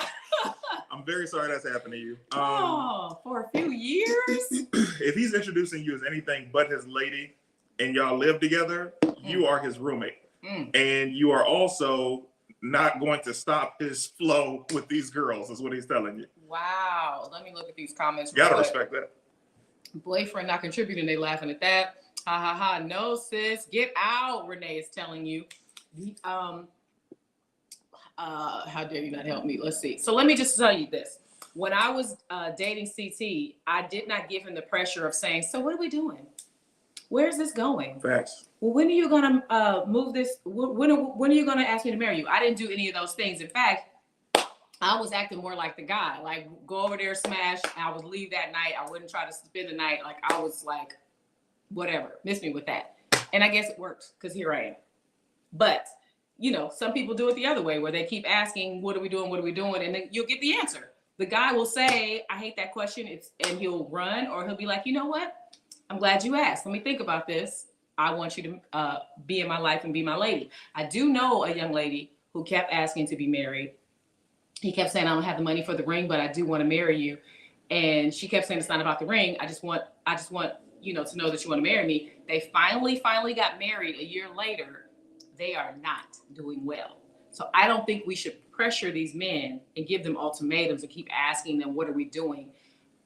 I'm very sorry that's happened to you. For a few years? If he's introducing you as anything but his lady and y'all live together, you are his roommate. And you are also not going to stop his flow with these girls, is what he's telling you. Wow. Let me look at these comments. You gotta respect that. Boyfriend not contributing, they laughing at that. Ha ha ha. No, sis, get out. Renee is telling you. How dare you not help me? Let's see. So let me just tell you this. When I was dating CT, I did not give him the pressure of saying, so what are we doing? Where's this going? Facts. Well, when are you going to move this? When are you going to ask me to marry you? I didn't do any of those things. In fact, I was acting more like the guy, like go over there, smash. I would leave that night. I wouldn't try to spend the night. Like I was like, whatever, miss me with that. And I guess it worked because here I am. But, some people do it the other way where they keep asking, what are we doing? What are we doing? And then you'll get the answer. The guy will say, I hate that question. And he'll run, or he'll be like, you know what? I'm glad you asked. Let me think about this. I want you to be in my life and be my lady. I do know a young lady who kept asking to be married. He kept saying, I don't have the money for the ring, but I do want to marry you. And she kept saying, it's not about the ring. I just want, to know that you want to marry me. They finally got married a year later. They are not doing well. So I don't think we should pressure these men and give them ultimatums and keep asking them, what are we doing?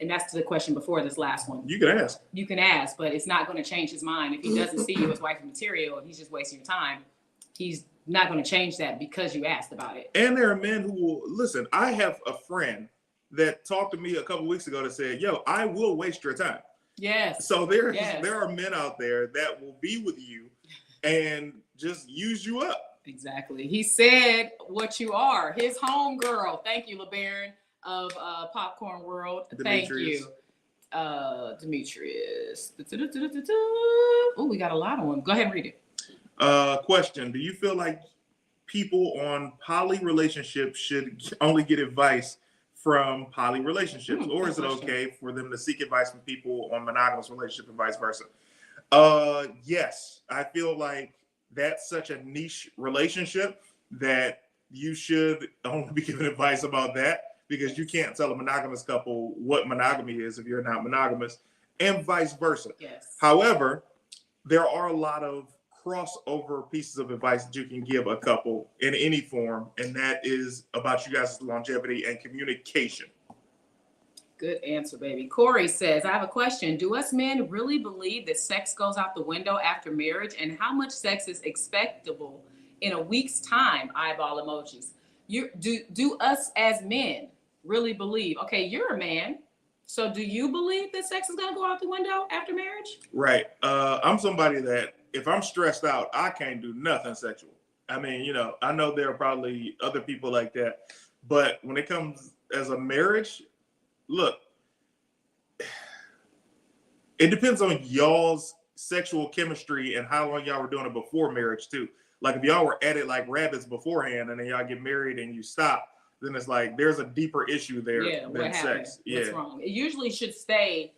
And that's the question before this last one. You can ask. You can ask, but it's not going to change his mind. If he doesn't see you as wifey material and he's just wasting your time, he's not going to change that because you asked about it. And there are men who will listen. I have a friend that talked to me a couple weeks ago that said, yo, I will waste your time. Yes. So there are men out there that will be with you and just use you up. Exactly. He said what you are, his home girl. Thank you, LeBaron of Popcorn World. Demetrius. Thank you, Demetrius. Oh, we got a lot of them. Go ahead and read it. Question. Do you feel like people on poly relationships should only get advice from poly relationships, or is it okay for them to seek advice from people on monogamous relationships and vice versa? Yes, I feel like that's such a niche relationship that you should only be giving advice about that, because you can't tell a monogamous couple what monogamy is if you're not monogamous. and vice versa. Yes. However, there are a lot of crossover pieces of advice that you can give a couple in any form, and that is about you guys' longevity and communication. Good answer, baby. Corey says, I have a question. Do us men really believe that sex goes out the window after marriage, and how much sex is expectable in a week's time? Eyeball emojis. Do us as men really believe? Okay, you're a man. So do you believe that sex is going to go out the window after marriage? Right. I'm somebody that if I'm stressed out, I can't do nothing sexual. I mean, I know there are probably other people like that, but when it comes as a marriage, look, it depends on y'all's sexual chemistry and how long y'all were doing it before marriage too. Like if y'all were at it like rabbits beforehand and then y'all get married and you stop, then it's like there's a deeper issue there than sex. What's wrong? It usually should stay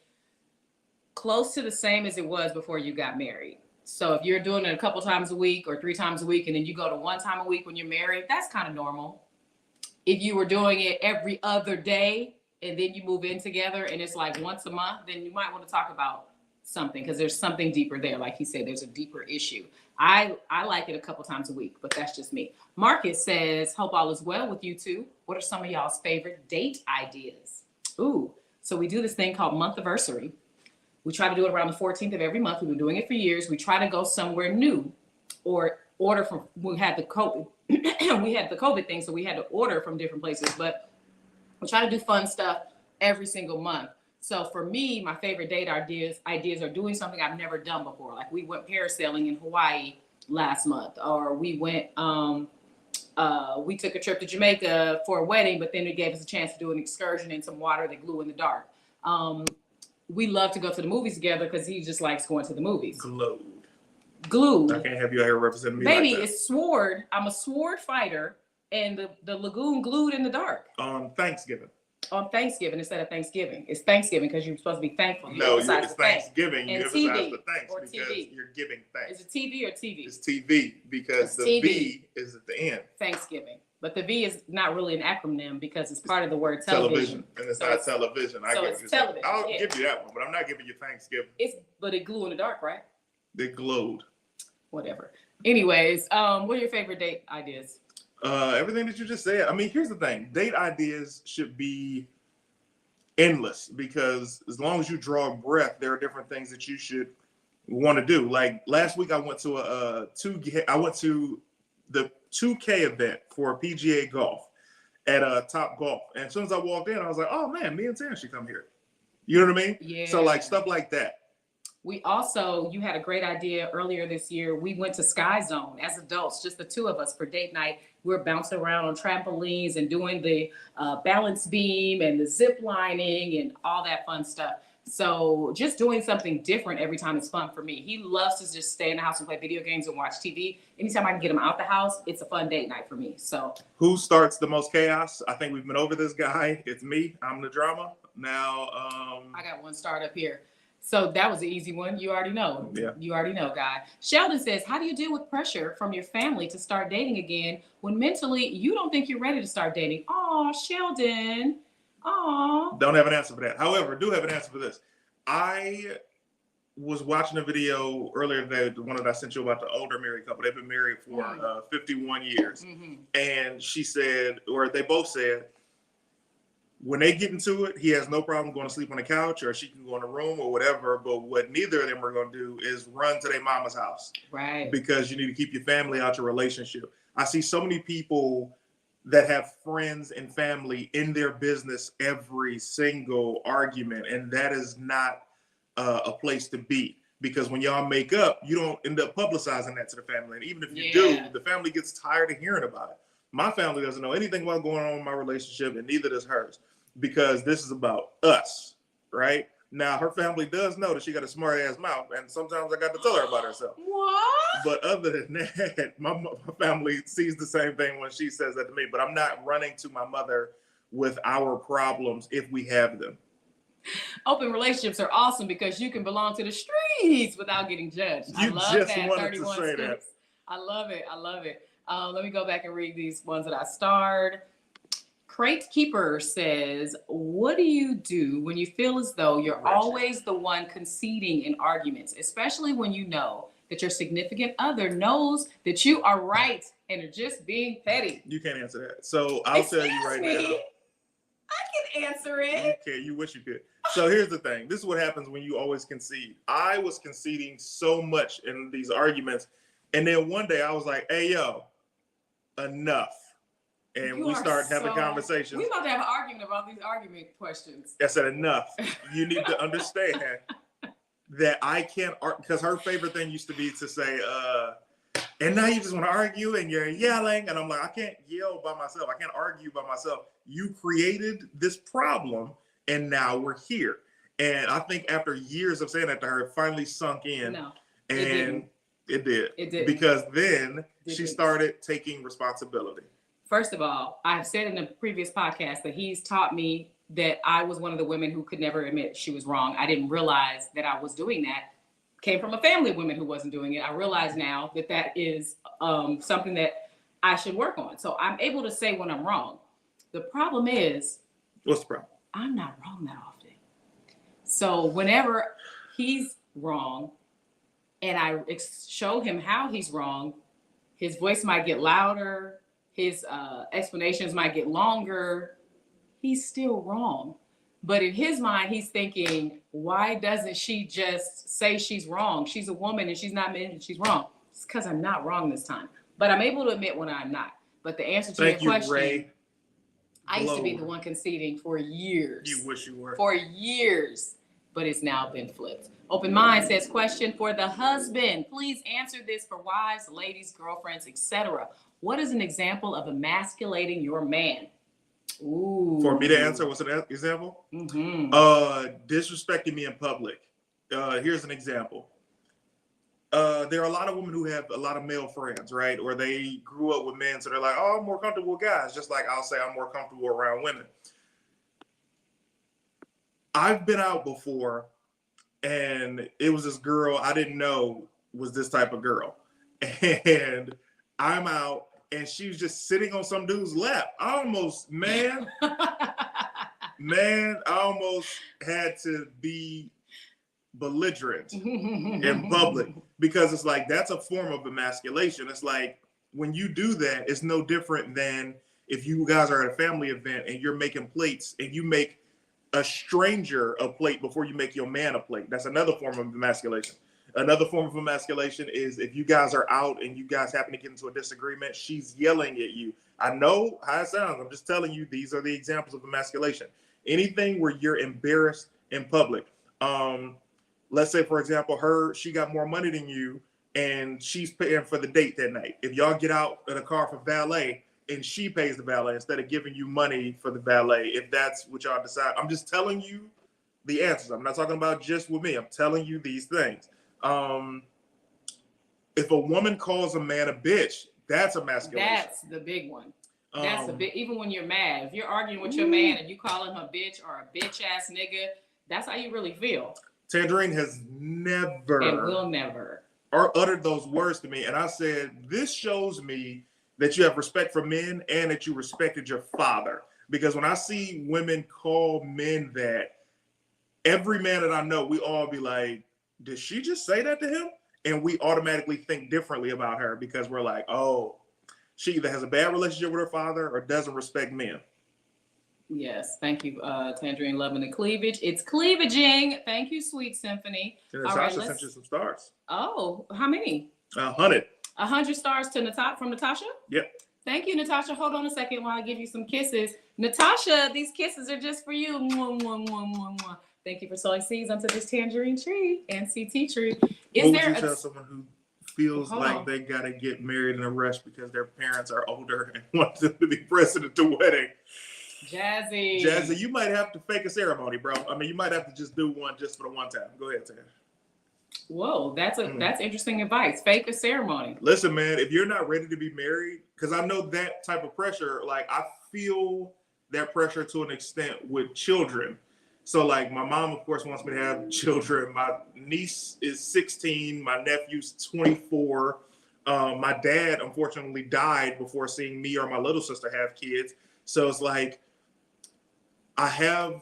close to the same as it was before you got married. So if you're doing it a couple times a week or 3 times a week and then you go to 1 time a week when you're married, that's kind of normal. If you were doing it every other day and then you move in together and it's like once a month, then you might want to talk about something because there's something deeper there. Like he said, there's a deeper issue. I like it a couple times a week, but that's just me. Marcus says, hope all is well with you two. What are some of y'all's favorite date ideas? Ooh, so we do this thing called month-iversary. We try to do it around the 14th of every month. We've been doing it for years. We try to go somewhere new or order from, we had the COVID thing, so we had to order from different places, but we try to do fun stuff every single month. So for me, my favorite date ideas are doing something I've never done before. Like we went parasailing in Hawaii last month, or we went, we took a trip to Jamaica for a wedding, but then it gave us a chance to do an excursion in some water that glue in the dark. We love to go to the movies together because he just likes going to the movies. Glued. I can't have you out here representing me. Baby, like that. It's sword. I'm a sword fighter, and the lagoon glued in the dark. On Thanksgiving. On Thanksgiving instead of Thanksgiving. It's Thanksgiving because you're supposed to be thankful. No, it's Thanksgiving. You TV, emphasize the thanks or because TV. You're giving thanks. Is it TV or TV? It's TV because It's the TV. V is at the end. Thanksgiving. But the V is not really an acronym because it's part of the word television. And it's So not television. I so get it's what you're saying. television, I'll yeah. give you that one, but I'm not giving you Thanksgiving. But it glue in the dark, right? They glowed. Whatever. Anyways, what are your favorite date ideas? Everything that you just said. I mean, here's the thing. Date ideas should be endless because as long as you draw a breath, there are different things that you should want to do. Like last week, I went to the 2K event for PGA golf at Top Golf, and as soon as I walked in, I was like, "Oh man, me and Tanjareen should come here." You know what I mean? Yeah. So like stuff like that. We also, you had a great idea earlier this year. We went to Sky Zone as adults, just the 2 of us for date night. We were bouncing around on trampolines and doing the balance beam and the zip lining and all that fun stuff. So just doing something different every time is fun for me. He loves to just stay in the house and play video games and watch TV. Anytime I can get him out the house, it's a fun date night for me. So who starts the most chaos? I think we've been over this guy. It's me. I'm the drama. Now, I got one start up here. So that was an easy one. You already know. Yeah. You already know, guy. Sheldon says, how do you deal with pressure from your family to start dating again when mentally you don't think you're ready to start dating? Aw, Sheldon. Aw. Don't have an answer for that. However, do have an answer for this. I was watching a video earlier today, the one that I sent you about the older married couple. They've been married for 51 years. Mm-hmm. And she said, or they both said, when they get into it, he has no problem going to sleep on the couch or she can go in a room or whatever. But what neither of them are going to do is run to their mama's house. Right. Because you need to keep your family out your relationship. I see so many people that have friends and family in their business every single argument. And that is not a place to be. Because when y'all make up, you don't end up publicizing that to the family. And even if you do, the family gets tired of hearing about it. My family doesn't know anything about going on in my relationship, and neither does hers, because this is about us, right? Now, her family does know that she got a smart ass mouth, and sometimes I got to tell her about herself. What? But other than that, my family sees the same thing when she says that to me. But I'm not running to my mother with our problems if we have them. Open relationships are awesome because you can belong to the streets without getting judged. You I love just that. wanted 31 to say scoops. that. I love it. I love it. Let me go back and read these ones that I starred. Crate Keeper says, what do you do when you feel as though you're always the one conceding in arguments, especially when you know that your significant other knows that you are right and are just being petty? You can't answer that. So I'll tell you right now. I can answer it. Okay, you wish you could. So here's the thing. This is what happens when you always concede. I was conceding so much in these arguments. And then one day I was like, hey, yo, enough. And we started having conversations. We about to have an argument about these argument questions. I said, enough. You need to understand that I can't, because her favorite thing used to be to say, and now you just want to argue and you're yelling. And I'm like, I can't yell by myself. I can't argue by myself. You created this problem and now we're here. And I think after years of saying that to her, it finally sunk in. No, and it did. It did. Because then she started taking responsibility. First of all, I've said in a previous podcast that he's taught me that I was one of the women who could never admit she was wrong. I didn't realize that I was doing that. Came from a family of women who wasn't doing it. I realize now that that is something that I should work on. So I'm able to say when I'm wrong. The problem is, what's the problem? I'm not wrong that often. So whenever he's wrong and I show him how he's wrong, his voice might get louder. His explanations might get longer. He's still wrong. But in his mind, he's thinking, why doesn't she just say she's wrong? She's a woman and she's not admitting she's wrong. It's because I'm not wrong this time. But I'm able to admit when I'm not. But the answer to your question, Ray. I used to be the one conceding for years. You wish you were. For years. But it's now been flipped. Open Mind says, question for the husband. Please answer this for wives, ladies, girlfriends, etc. What is an example of emasculating your man? Ooh. For me to answer, what's an example? Mm-hmm. Disrespecting me in public. Here's an example. There are a lot of women who have a lot of male friends, right? Or they grew up with men, so they're like, oh, I'm more comfortable with guys. Just like I'll say I'm more comfortable around women. I've been out before, and it was this girl I didn't know was this type of girl. And I'm out, and she was just sitting on some dude's lap. I almost had to be belligerent in public, because it's like, that's a form of emasculation. It's like, when you do that, it's no different than if you guys are at a family event and you're making plates and you make a stranger a plate before you make your man a plate. That's another form of emasculation. Another form of emasculation is if you guys are out and you guys happen to get into a disagreement, she's yelling at you. I know how it sounds. I'm just telling you, these are the examples of emasculation. Anything where you're embarrassed in public. Let's say, for example, she got more money than you and she's paying for the date that night. If y'all get out in a car for valet and she pays the valet instead of giving you money for the valet, if that's what y'all decide. I'm just telling you the answers. I'm not talking about just with me. I'm telling you these things. If a woman calls a man a bitch, that's emasculation. That's the big one. That's the big, even when you're mad, if you're arguing with your man and you call him a bitch or a bitch ass nigga, that's how you really feel. Tanjareen has never and will never uttered those words to me. And I said, this shows me that you have respect for men and that you respected your father. Because when I see women call men that, every man that I know, we all be like, did she just say that to him? And we automatically think differently about her because we're like, oh, she either has a bad relationship with her father or doesn't respect men. Yes, thank you, Tanjareen, loving the cleavage. It's cleavaging. Thank you, Sweet Symphony. And Natasha sent you some stars. Oh, how many? 100. 100 stars to from Natasha? Yep. Thank you, Natasha. Hold on a second while I give you some kisses. Natasha, these kisses are just for you. Mwah, mwah, mwah, mwah, mwah. Thank you for sowing seeds onto this tangerine tree and CT tree. What would you tell someone who feels like they gotta get married in a rush because their parents are older and want them to be present at the wedding? Jazzy, you might have to fake a ceremony, bro. I mean, you might have to just do one just for the one time. Go ahead, Tam. Whoa, that's interesting advice. Fake a ceremony. Listen, man, if you're not ready to be married, because I know that type of pressure, like I feel that pressure to an extent with children. So like my mom, of course, wants me to have children. My niece is 16. My nephew's 24. My dad, unfortunately, died before seeing me or my little sister have kids. So it's like I have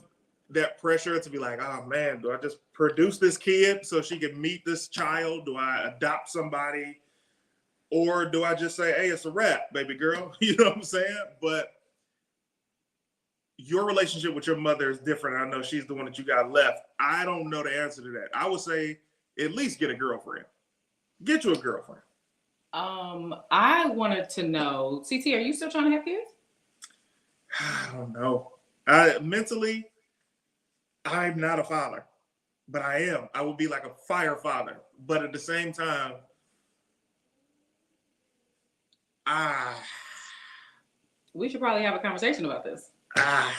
that pressure to be like, oh man, do I just produce this kid so she can meet this child? Do I adopt somebody? Or do I just say, hey, it's a wrap, baby girl? You know what I'm saying? But your relationship with your mother is different. I know she's the one that you got left. I don't know the answer to that. I would say at least get a girlfriend. Get you a girlfriend. I wanted to know, CT, are you still trying to have kids? I don't know. Mentally, I'm not a father, but I am. I would be like a fire father. But at the same time, we should probably have a conversation about this. I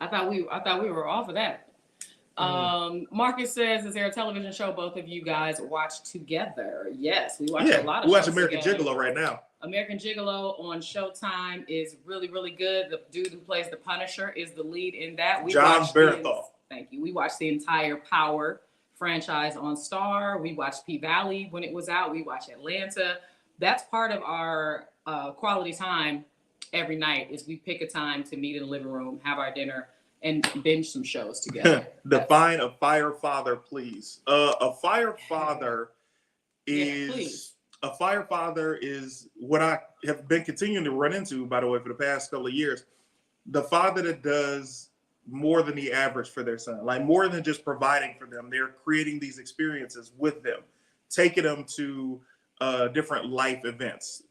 thought we were off of that. Marcus says, is there a television show both of you guys watch together? Yes, we watch a lot of shows. We watch American together. Gigolo right now. American Gigolo on Showtime is really, really good. The dude who plays the Punisher is the lead in that. John Bernthal. Thank you. We watched the entire Power franchise on Star. We watched P-Valley when it was out. We watched Atlanta. That's part of our quality time every night is we pick a time to meet in the living room, have our dinner, and binge some shows together. Define a fire father, please. A fire father is what I have been continuing to run into, by the way, for the past couple of years. The father that does more than the average for their son, like more than just providing for them. They're creating these experiences with them, taking them to different life events,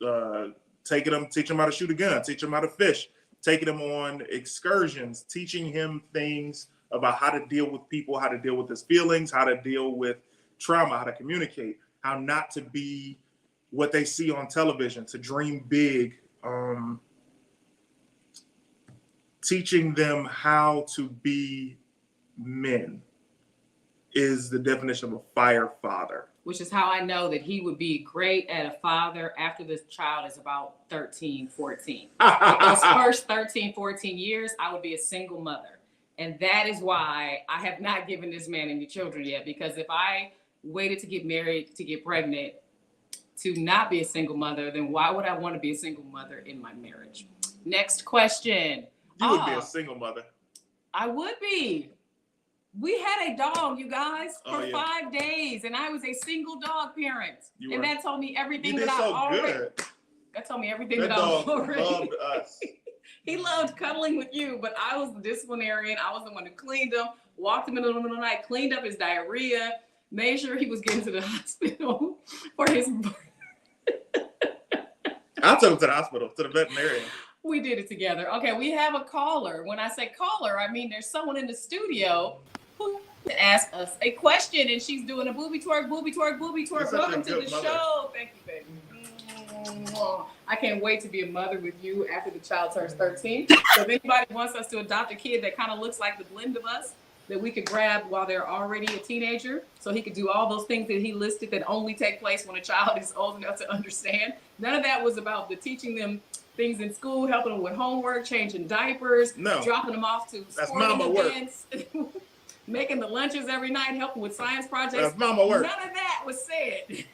teach them how to shoot a gun, teach them how to fish, taking him on excursions, teaching him things about how to deal with people, how to deal with his feelings, how to deal with trauma, how to communicate, how not to be what they see on television, to dream big, teaching them how to be men is the definition of a fire father. Which is how I know that he would be great at a father after this child is about 13, 14. Those first 13, 14 years, I would be a single mother. And that is why I have not given this man any children yet. Because if I waited to get married, to get pregnant, to not be a single mother, then why would I want to be a single mother in my marriage? Next question. You would be a single mother. I would be. We had a dog, you guys, for 5 days, and I was a single dog parent. And that told me everything that I already. That told me everything that I already. Loved us. He loved cuddling with you, but I was the disciplinarian. I was the one who cleaned him, walked him in the middle of the night, cleaned up his diarrhea, made sure he was getting to the hospital for his. I took him to the hospital, to the veterinarian. We did it together. Okay, we have a caller. When I say caller, I mean there's someone in the studio who ask us a question, and she's doing a booby twerk, booby twerk, booby twerk. Welcome to the show. Thank you, baby. I can't wait to be a mother with you after the child turns 13. So if anybody wants us to adopt a kid that kind of looks like the blend of us, that we could grab while they're already a teenager, so he could do all those things that he listed that only take place when a child is old enough to understand. None of that was about the teaching them things in school, helping them with homework, changing diapers, dropping them off to sporting events, making the lunches every night, helping with science projects. That's mama work. None of that was said.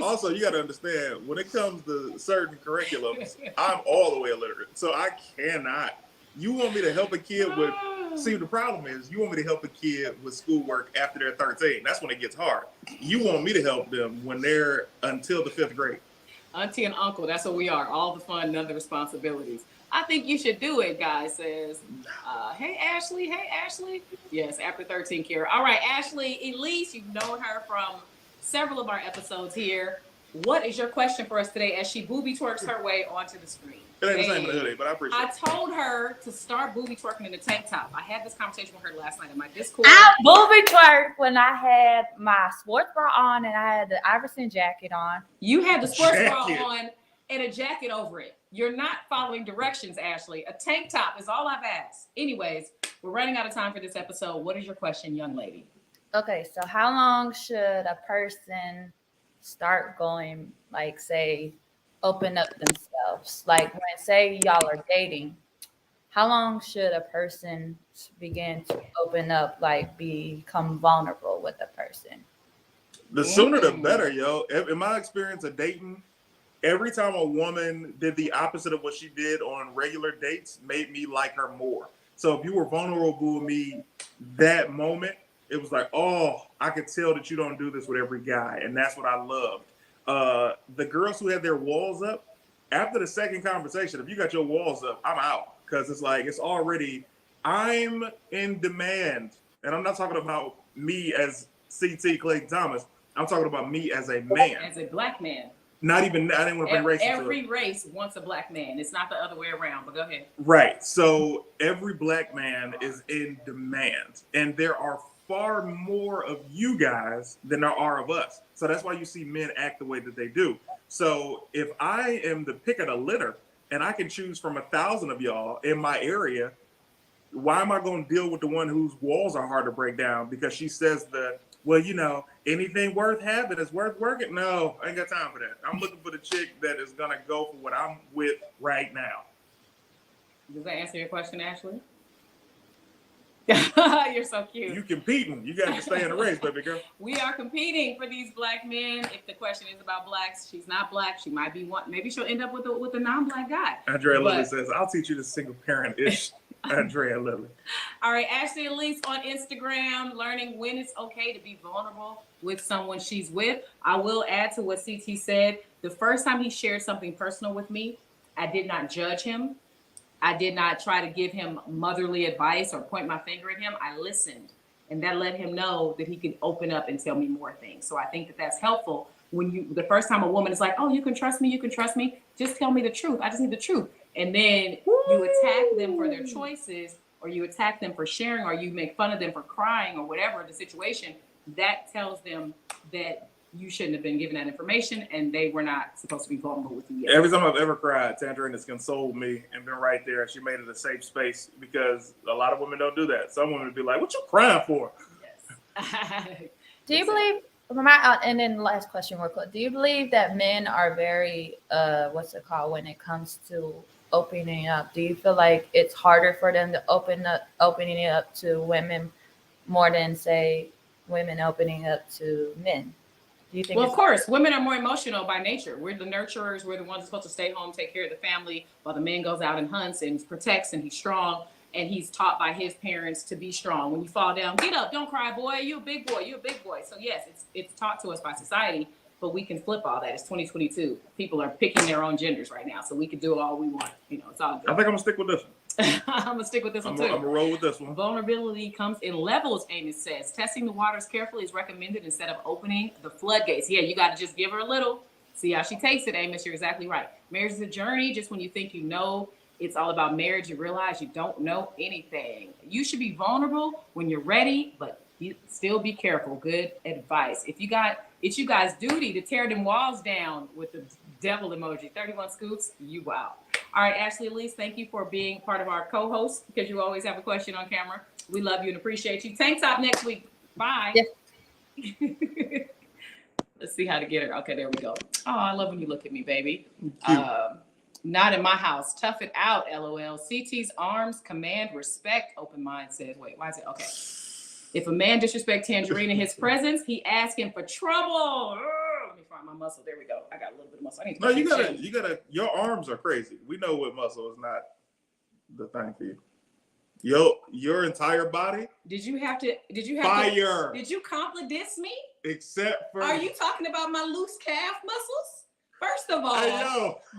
Also, you got to understand, when it comes to certain curriculums, I'm all the way illiterate. So I cannot. You want me to help a kid with, see, the problem is, you want me to help a kid with schoolwork after they're 13. That's when it gets hard. You want me to help them when they're until the 5th grade. Auntie and uncle, that's what we are. All the fun, none of the responsibilities. I think you should do it, guy says. Hey, Ashley. Hey, Ashley. Yes, after 13, Kara. All right, Ashley, Elise, you've known her from several of our episodes here. What is your question for us today as she booby twerks her way onto the screen? It ain't the same in the hoodie, but I appreciate it. I told her to start booby twerking in a tank top. I had this conversation with her last night in my Discord. I booby twerked when I had my sports bra on and I had the Iverson jacket on. You had the sports bra on and a jacket over it. You're not following directions, Ashley. A tank top is all I've asked. Anyways, we're running out of time for this episode. What is your question, young lady? Okay, so how long should a person start going, like, say, open up themselves? Like, when, say, y'all are dating, how long should a person begin to open up, like, become vulnerable with a person? The sooner the better, yo. In my experience of dating, every time a woman did the opposite of what she did on regular dates, made me like her more. So if you were vulnerable with me that moment, it was like, oh, I could tell that you don't do this with every guy. And that's what I loved. The girls who had their walls up, after the second conversation, if you got your walls up, I'm out. Because it's like, it's already, I'm in demand. And I'm not talking about me as CT Clayton Thomas. I'm talking about me as a man. As a black man. Not even, I didn't want to bring race into it. Every race wants a black man. It's not the other way around, but go ahead. Right. So every black man is in demand. And there are far more of you guys than there are of us. So that's why you see men act the way that they do. So if I am the pick of the litter and I can choose from 1,000 of y'all in my area, why am I going to deal with the one whose walls are hard to break down because she says well, you know, anything worth having is worth working? No, I ain't got time for that. I'm looking for the chick that is going to go for what I'm with right now. Does that answer your question, Ashley? You're so cute. You competing. You got to stay in the race, baby girl. We are competing for these black men. If the question is about blacks, she's not black. She might be one. Maybe she'll end up with a non-black guy. Andrea Lilly says, I'll teach you the single parent-ish. Andrea Lilly. All right, Ashley Elise on Instagram, learning when it's okay to be vulnerable with someone she's with. I will add to what CT said. The first time he shared something personal with me, I did not judge him. I did not try to give him motherly advice or point my finger at him. I listened, and that let him know that he could open up and tell me more things. So I think that that's helpful. When the first time a woman is like, oh, you can trust me, just tell me the truth. I just need the truth. And then you attack them for their choices, or you attack them for sharing, or you make fun of them for crying, or whatever the situation, that tells them that you shouldn't have been given that information and they were not supposed to be vulnerable with you yet. Every time I've ever cried, Tanjareen has consoled me and been right there. She made it a safe space because a lot of women don't do that. Some women would be like, what you crying for? Yes. Do you believe, and then last question real quick, do you believe that men are very, when it comes to opening up? Do you feel like it's harder for them to opening it up to women more than, say, women opening up to men? Do you think? Well, of course, women are more emotional by nature. We're the nurturers. We're the ones supposed to stay home, take care of the family, while the man goes out and hunts and protects, and he's strong, and he's taught by his parents to be strong. When you fall down, get up, don't cry, boy. You're a big boy. You're a big boy. So yes, it's taught to us by society, but we can flip all that. It's 2022. People are picking their own genders right now, so we can do all we want. You know, it's all good. I think I'm gonna stick with this one. I'm gonna stick with this one too. I'm gonna roll with this one. Vulnerability comes in levels, Amos says. Testing the waters carefully is recommended instead of opening the floodgates. Yeah, you got to just give her a little. See how she takes it, Amos. You're exactly right. Marriage is a journey. Just when you think you know it's all about marriage, you realize you don't know anything. You should be vulnerable when you're ready, but you still be careful. Good advice. It's you guys' duty to tear them walls down with the devil emoji. 31 scoops, you wow. All right, Ashley Elise, thank you for being part of our co-host because you always have a question on camera. We love you and appreciate you. Tank top next week. Bye. Yes. Let's see how to get her. Okay, there we go. Oh, I love when you look at me, baby. Not in my house. Tough it out, LOL. CT's arms command respect. Open mind says, wait, why is it? Okay. If a man disrespects Tanjareen in his presence, he asks him for trouble. Let me find my muscle. There we go. I got a little bit of muscle. I need to you gotta, your arms are crazy. We know what muscle is not the thing for you. Your entire body. Did you fire? Did you compliment me? Except for. Are you talking about my loose calf muscles? First of all,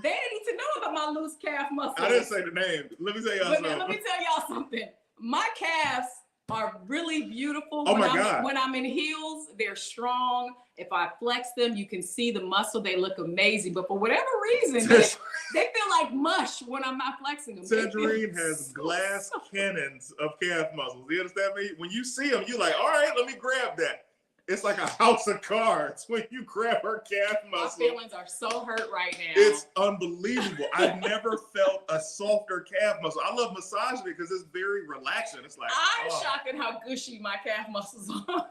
they need to know about my loose calf muscles. I didn't say the name. Let me tell y'all something. Let me tell y'all something. My calves are really beautiful. Oh my God. When I'm in heels, they're strong. If I flex them, you can see the muscle. They look amazing. But for whatever reason, they feel like mush when I'm not flexing them. Tanjareen has glass cannons of calf muscles. You understand me? When you see them, you're like, all right, let me grab that. It's like a house of cards when you grab her calf muscle. My feelings are so hurt right now. It's unbelievable. I've never felt a softer calf muscle. I love massaging it because it's very relaxing. It's like I'm shocked at how gushy my calf muscles are.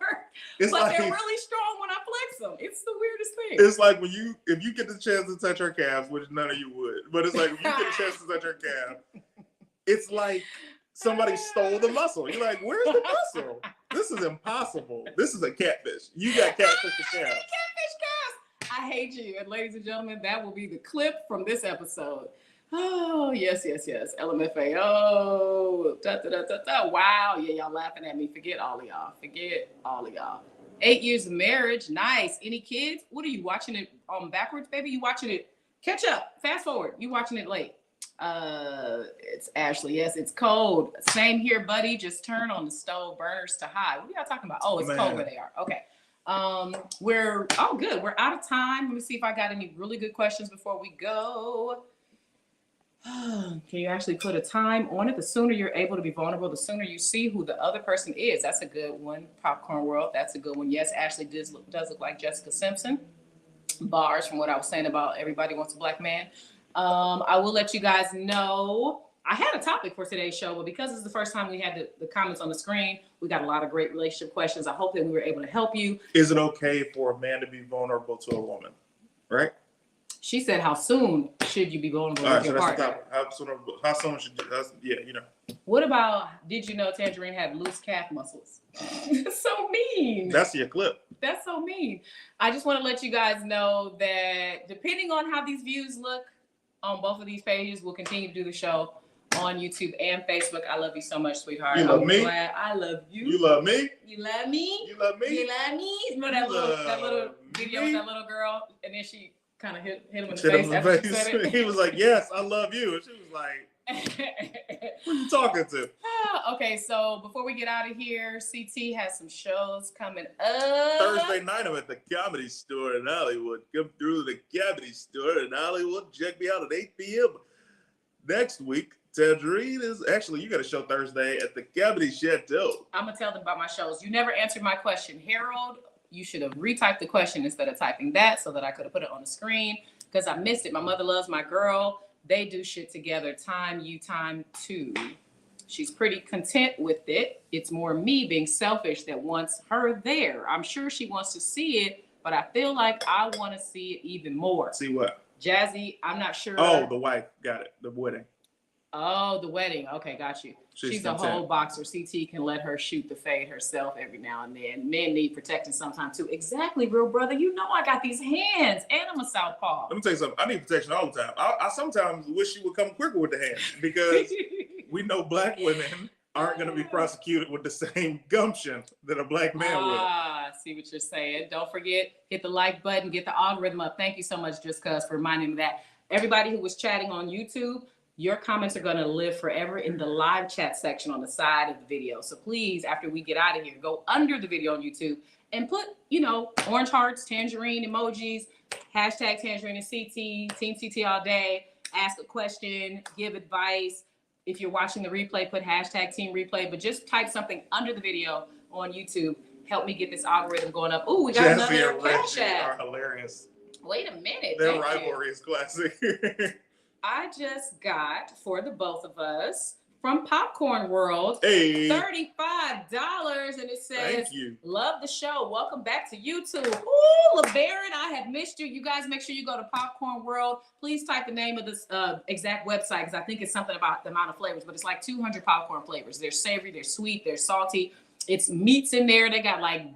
But like, they're really strong when I flex them. It's the weirdest thing. It's like if you get the chance to touch her calves, which none of you would, but it's like if you get a chance to touch her calf, it's like somebody stole the muscle. You're like, where's the muscle? This is impossible. This is a catfish. You got catfish to calf. Catfish calves. I hate you. And ladies and gentlemen, that will be the clip from this episode. Oh, yes. LMFAO. Da, da, da, da, da. Wow. Yeah, y'all laughing at me. Forget all of y'all. 8 years of marriage. Nice. Any kids? What are you watching it backwards, baby? You watching it? Catch up. Fast forward. You watching it late. It's Ashley. Yes, it's cold. Same here, buddy. Just turn on the stove burners to high. What are y'all talking about? Oh, it's cold where they are. Okay. We're good. We're out of time. Let me see if I got any really good questions before we go. Can you actually put a time on it? The sooner you're able to be vulnerable, the sooner you see who the other person is. That's a good one. Popcorn World. That's a good one. Yes, Ashley does look like Jessica Simpson. Bars from what I was saying about everybody wants a black man. I will let you guys know. I had a topic for today's show, but because it's the first time we had the comments on the screen, we got a lot of great relationship questions. I hope that we were able to help you. Is it okay for a man to be vulnerable to a woman? Right? She said, how soon should you be vulnerable with your partner? How soon should you, yeah, What about, did you know Tanjareen had loose calf muscles? So mean. That's your clip. That's so mean. I just want to let you guys know that depending on how these views look on both of these pages, we'll continue to do the show on YouTube and Facebook. I love you so much, sweetheart. You love me? Glad I love you. You love me? You love me? You love me? You love me? You know that little video with that little girl, and then she kind of hit him in the face after she said it? He was like, yes, I love you. And she was like, who are you talking to? Okay, so before we get out of here, CT has some shows coming up. Thursday night, I'm at the Comedy Store in Hollywood. Come through the Comedy Store in Hollywood. Check me out at 8 p.m. Next week, Tanjareen is actually, you got a show Thursday at the Comedy Chateau. I'm going to tell them about my shows. You never answered my question, Harold. You should have retyped the question instead of typing that so that I could have put it on the screen because I missed it. My mother loves my girl. They do shit together. Time too. She's pretty content with it. It's more me being selfish that wants her there. I'm sure she wants to see it, but I feel like I want to see it even more. See what? Jazzy, I'm not sure. Oh, the wife. Got it. The wedding. Oh, the wedding. Okay, got you. She's a whole boxer. CT can let her shoot the fade herself every now and then. Men need protecting sometimes too. Exactly, real brother. You know I got these hands and I'm a southpaw. Let me tell you something. I need protection all the time. I sometimes wish you would come quicker with the hands because we know black women aren't going to be prosecuted with the same gumption that a black man will. I see what you're saying. Don't forget, hit the like button, get the algorithm up. Thank you so much, Just Cuz, for reminding me that. Everybody who was chatting on YouTube, your comments are going to live forever in the live chat section on the side of the video. So please, after we get out of here, go under the video on YouTube and put, orange hearts, tangerine emojis, hashtag Tanjareen and CT, Team CT all day, ask a question, give advice. If you're watching the replay, put hashtag Team Replay, but just type something under the video on YouTube. Help me get this algorithm going up. Ooh, we got another Cash App. Are hilarious. Wait a minute. Their rivalry is classic. I just got, for the both of us, from Popcorn World, hey. $35, and it says, thank you. Love the show. Welcome back to YouTube. Ooh, LeBaron, I have missed you. You guys make sure you go to Popcorn World. Please type the name of this exact website because I think it's something about the amount of flavors, but it's like 200 popcorn flavors. They're savory, they're sweet, they're salty. It's meats in there. They got like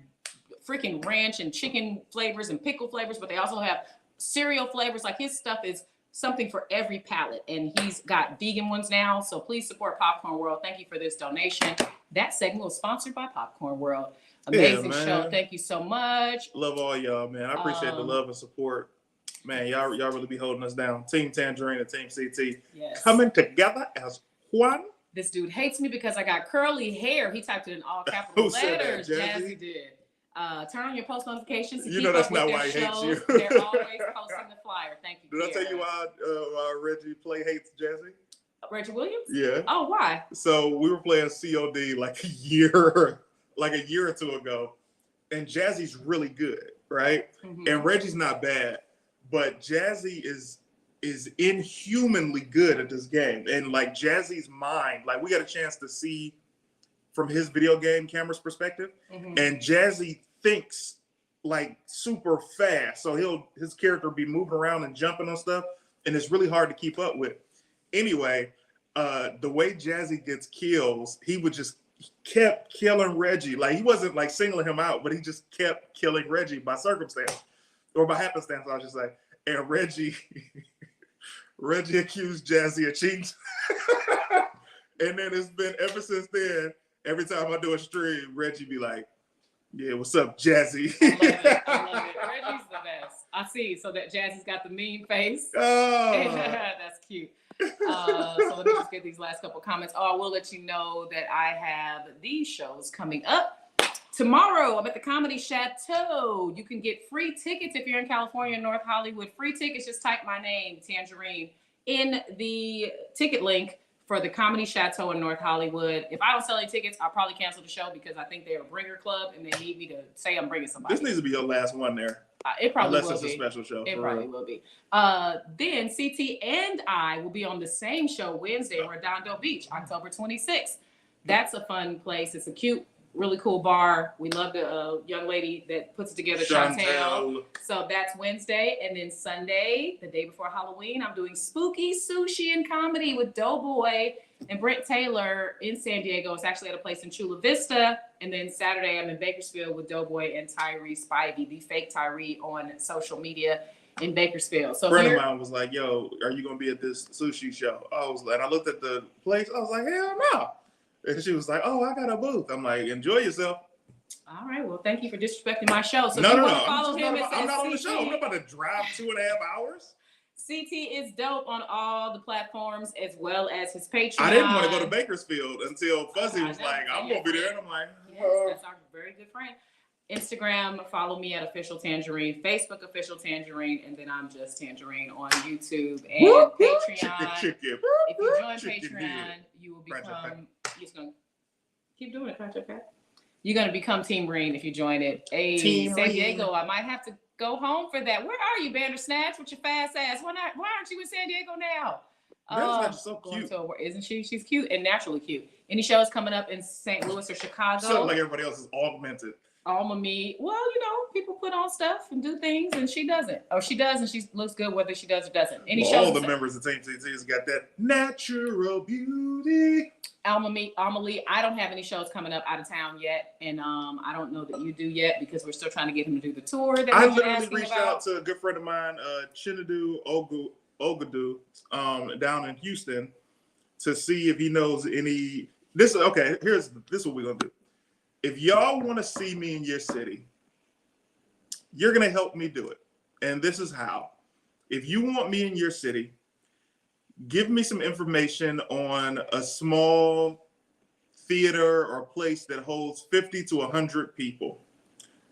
freaking ranch and chicken flavors and pickle flavors, but they also have cereal flavors. Like his stuff is something for every palate, and he's got vegan ones now. So please support Popcorn World. Thank you for this donation. That segment was sponsored by Popcorn World. Amazing show. Thank you so much. Love all y'all, man. I appreciate the love and support. Man, y'all really be holding us down. Team Tanjareen and Team CT coming together as one. This dude hates me because I got curly hair. He typed it in all capital letters. Jazzy did. Turn on your post notifications. To you know that's not why he hates you. They're always posting the flyer. Thank you. Did I tell you why Reggie Play hates Jazzy? Reggie Williams? Yeah. Oh, why? So we were playing COD like a year or two ago, and Jazzy's really good, right? Mm-hmm. And Reggie's not bad, but Jazzy is inhumanly good at this game. And like Jazzy's mind, like we got a chance to see from his video game camera's perspective, and Jazzy thinks like super fast. So his character be moving around and jumping on stuff, and it's really hard to keep up with. Anyway, the way Jazzy gets kills, he kept killing Reggie. Like he wasn't like singling him out, but he just kept killing Reggie by circumstance. or by happenstance, I'll just say, and Reggie accused Jazzy of cheating. And then it's been ever since then, every time I do a stream, Reggie be like, yeah, what's up, Jazzy? I love it. Reggie's the best. I see. So that Jazzy's got the mean face. Oh. That's cute. So let me just get these last couple comments. Oh, I will let you know that I have these shows coming up. Tomorrow, I'm at the Comedy Chateau. You can get free tickets if you're in California, North Hollywood. Free tickets, just type my name, Tanjareen, in the ticket link for the Comedy Chateau in North Hollywood. If I don't sell any tickets, I'll probably cancel the show because I think they're a bringer club and they need me to say I'm bringing somebody. This needs to be your last one there. It probably Unless will be. It's a special show. It probably will be. Then CT and I will be on the same show Wednesday in Redondo Beach, October 26th. That's a fun place. It's a cute, really cool bar. We love the young lady that puts it together, Chantel. So that's Wednesday. And then Sunday, the day before Halloween, I'm doing spooky sushi and comedy with Doughboy and Brent Taylor in San Diego. It's actually at a place in Chula Vista. And then Saturday, I'm in Bakersfield with Doughboy and Tyree Spivey, the fake Tyree on social media in Bakersfield. So a friend of mine was like, yo, are you going to be at this sushi show? And I looked at the place. I was like, hell no. And she was like, oh, I got a booth. I'm like, enjoy yourself. All right. Well, thank you for disrespecting my show. So no. Follow him. I'm not on the show. I'm not about to drive 2.5 hours. CT is dope on all the platforms as well as his Patreon. I didn't want to go to Bakersfield until Fuzzy was like, I'm going to be there. And I'm like, yes, that's our very good friend. Instagram, follow me at Official Tanjareen. Facebook, Official Tanjareen. And then I'm just Tanjareen on YouTube and Patreon. Chicken. If you join Patreon, you will become... You're just going to keep doing it, Crash, okay? You're going to become Team Reen if you join it. Hey, Team San Reen. Diego, I might have to go home for that. Where are you, Bandersnatch, with your fast ass? Why aren't you in San Diego now? Bandersnatch is so cute. Isn't she? She's cute and naturally cute. Any shows coming up in St. Louis or Chicago? So like everybody else is augmented. Alma me. Well, people put on stuff and do things, and she doesn't. Or she does, and she looks good whether she does or doesn't. Any shows? All the members of Team CT's got that natural beauty. Alma Lee, I don't have any shows coming up out of town yet, and I don't know that you do yet because we're still trying to get him to do the tour. That I literally reached out to a good friend of mine, Chinadu Ogadu, down in Houston, to see if he knows any. This is what we're gonna do. If y'all want to see me in your city, you're gonna help me do it, and this is how. If you want me in your city, give me some information on a small theater or place that holds 50 to 100 people.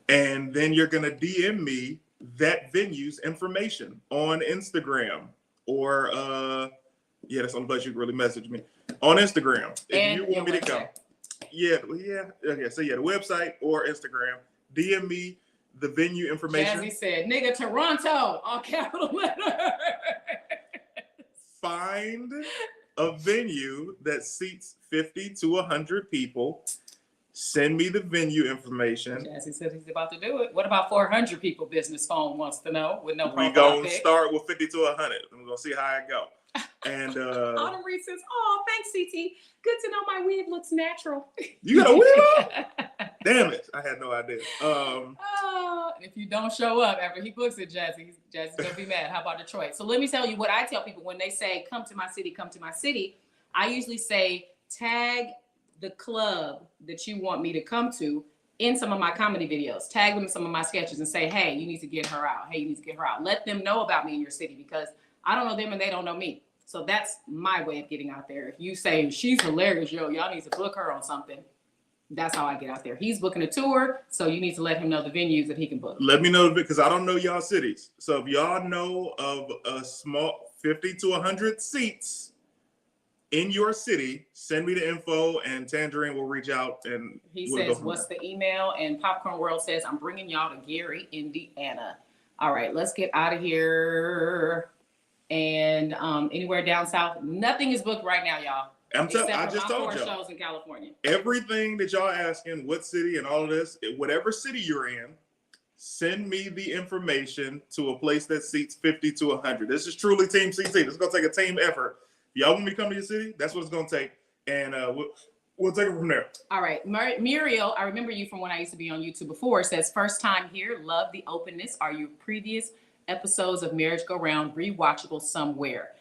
And then you're going to DM me that venue's information on Instagram or, that's the only place you can really message me. On Instagram, if you want me to come. So the website or Instagram, DM me the venue information. Jazzy said, nigga, Toronto, all capital letters. Find a venue that seats 50 to 100 people. Send me the venue information. Jazzy said he's about to do it. What about 400 people? Business phone wants to know with no profile. We gonna start with 50 to 100. And we're gonna see how it go. And Autumn Reed says, "Oh, thanks, CT. Good to know my weave looks natural." You got a weave on? Damn it! I had no idea. If you don't show up after he books it, Jazzy's gonna be mad. How about Detroit? So let me tell you what I tell people when they say, "Come to my city, come to my city." I usually say, tag the club that you want me to come to in some of my comedy videos. Tag them in some of my sketches and say, "Hey, you need to get her out. Hey, you need to get her out." Let them know about me in your city because I don't know them and they don't know me. So that's my way of getting out there. If you say, "She's hilarious, y'all need to book her on something," that's how I get out there. He's booking a tour, so you need to let him know the venues that he can book. Let me know because I don't know y'all cities. So if y'all know of a small 50 to 100 seats in your city, send me the info and Tanjareen will reach out. And he says, "What's the email?" And Popcorn World says, "I'm bringing y'all to Gary, Indiana." All right, let's get out of here. And anywhere down south, nothing is booked right now, y'all. I just told y'all. Shows in California. Everything that y'all asking, what city and all of this, whatever city you're in, send me the information to a place that seats 50 to 100. This is truly Team CT. This is gonna take a team effort. If y'all want me to come to your city, that's what it's gonna take. And We'll take it from there. All right. Muriel, I remember you from when I used to be on YouTube before. Says, first time here. Love the openness. Are your previous episodes of Marriage Go Round rewatchable somewhere?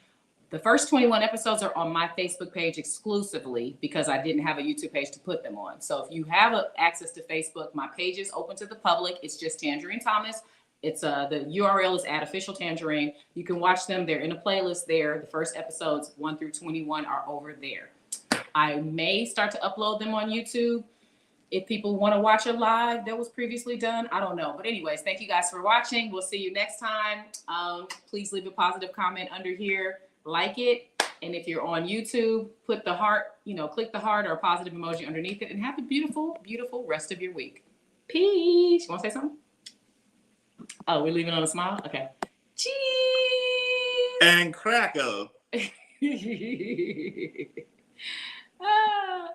The first 21 episodes are on my Facebook page exclusively because I didn't have a YouTube page to put them on. So if you have access to Facebook, my page is open to the public. It's just Tanjareen Thomas. It's the URL is @officialtanjareen. You can watch them. They're in a playlist there. The first episodes 1 through 21 are over there. I may start to upload them on YouTube if people want to watch it live that was previously done. I don't know. But anyways, thank you guys for watching. We'll see you next time. Please leave a positive comment under here. Like it. And if you're on YouTube, put the heart, click the heart or a positive emoji underneath it. And have a beautiful, beautiful rest of your week. Peace. You want to say something? Oh, we're leaving on a smile? Okay. Cheese. And crackle. Ah.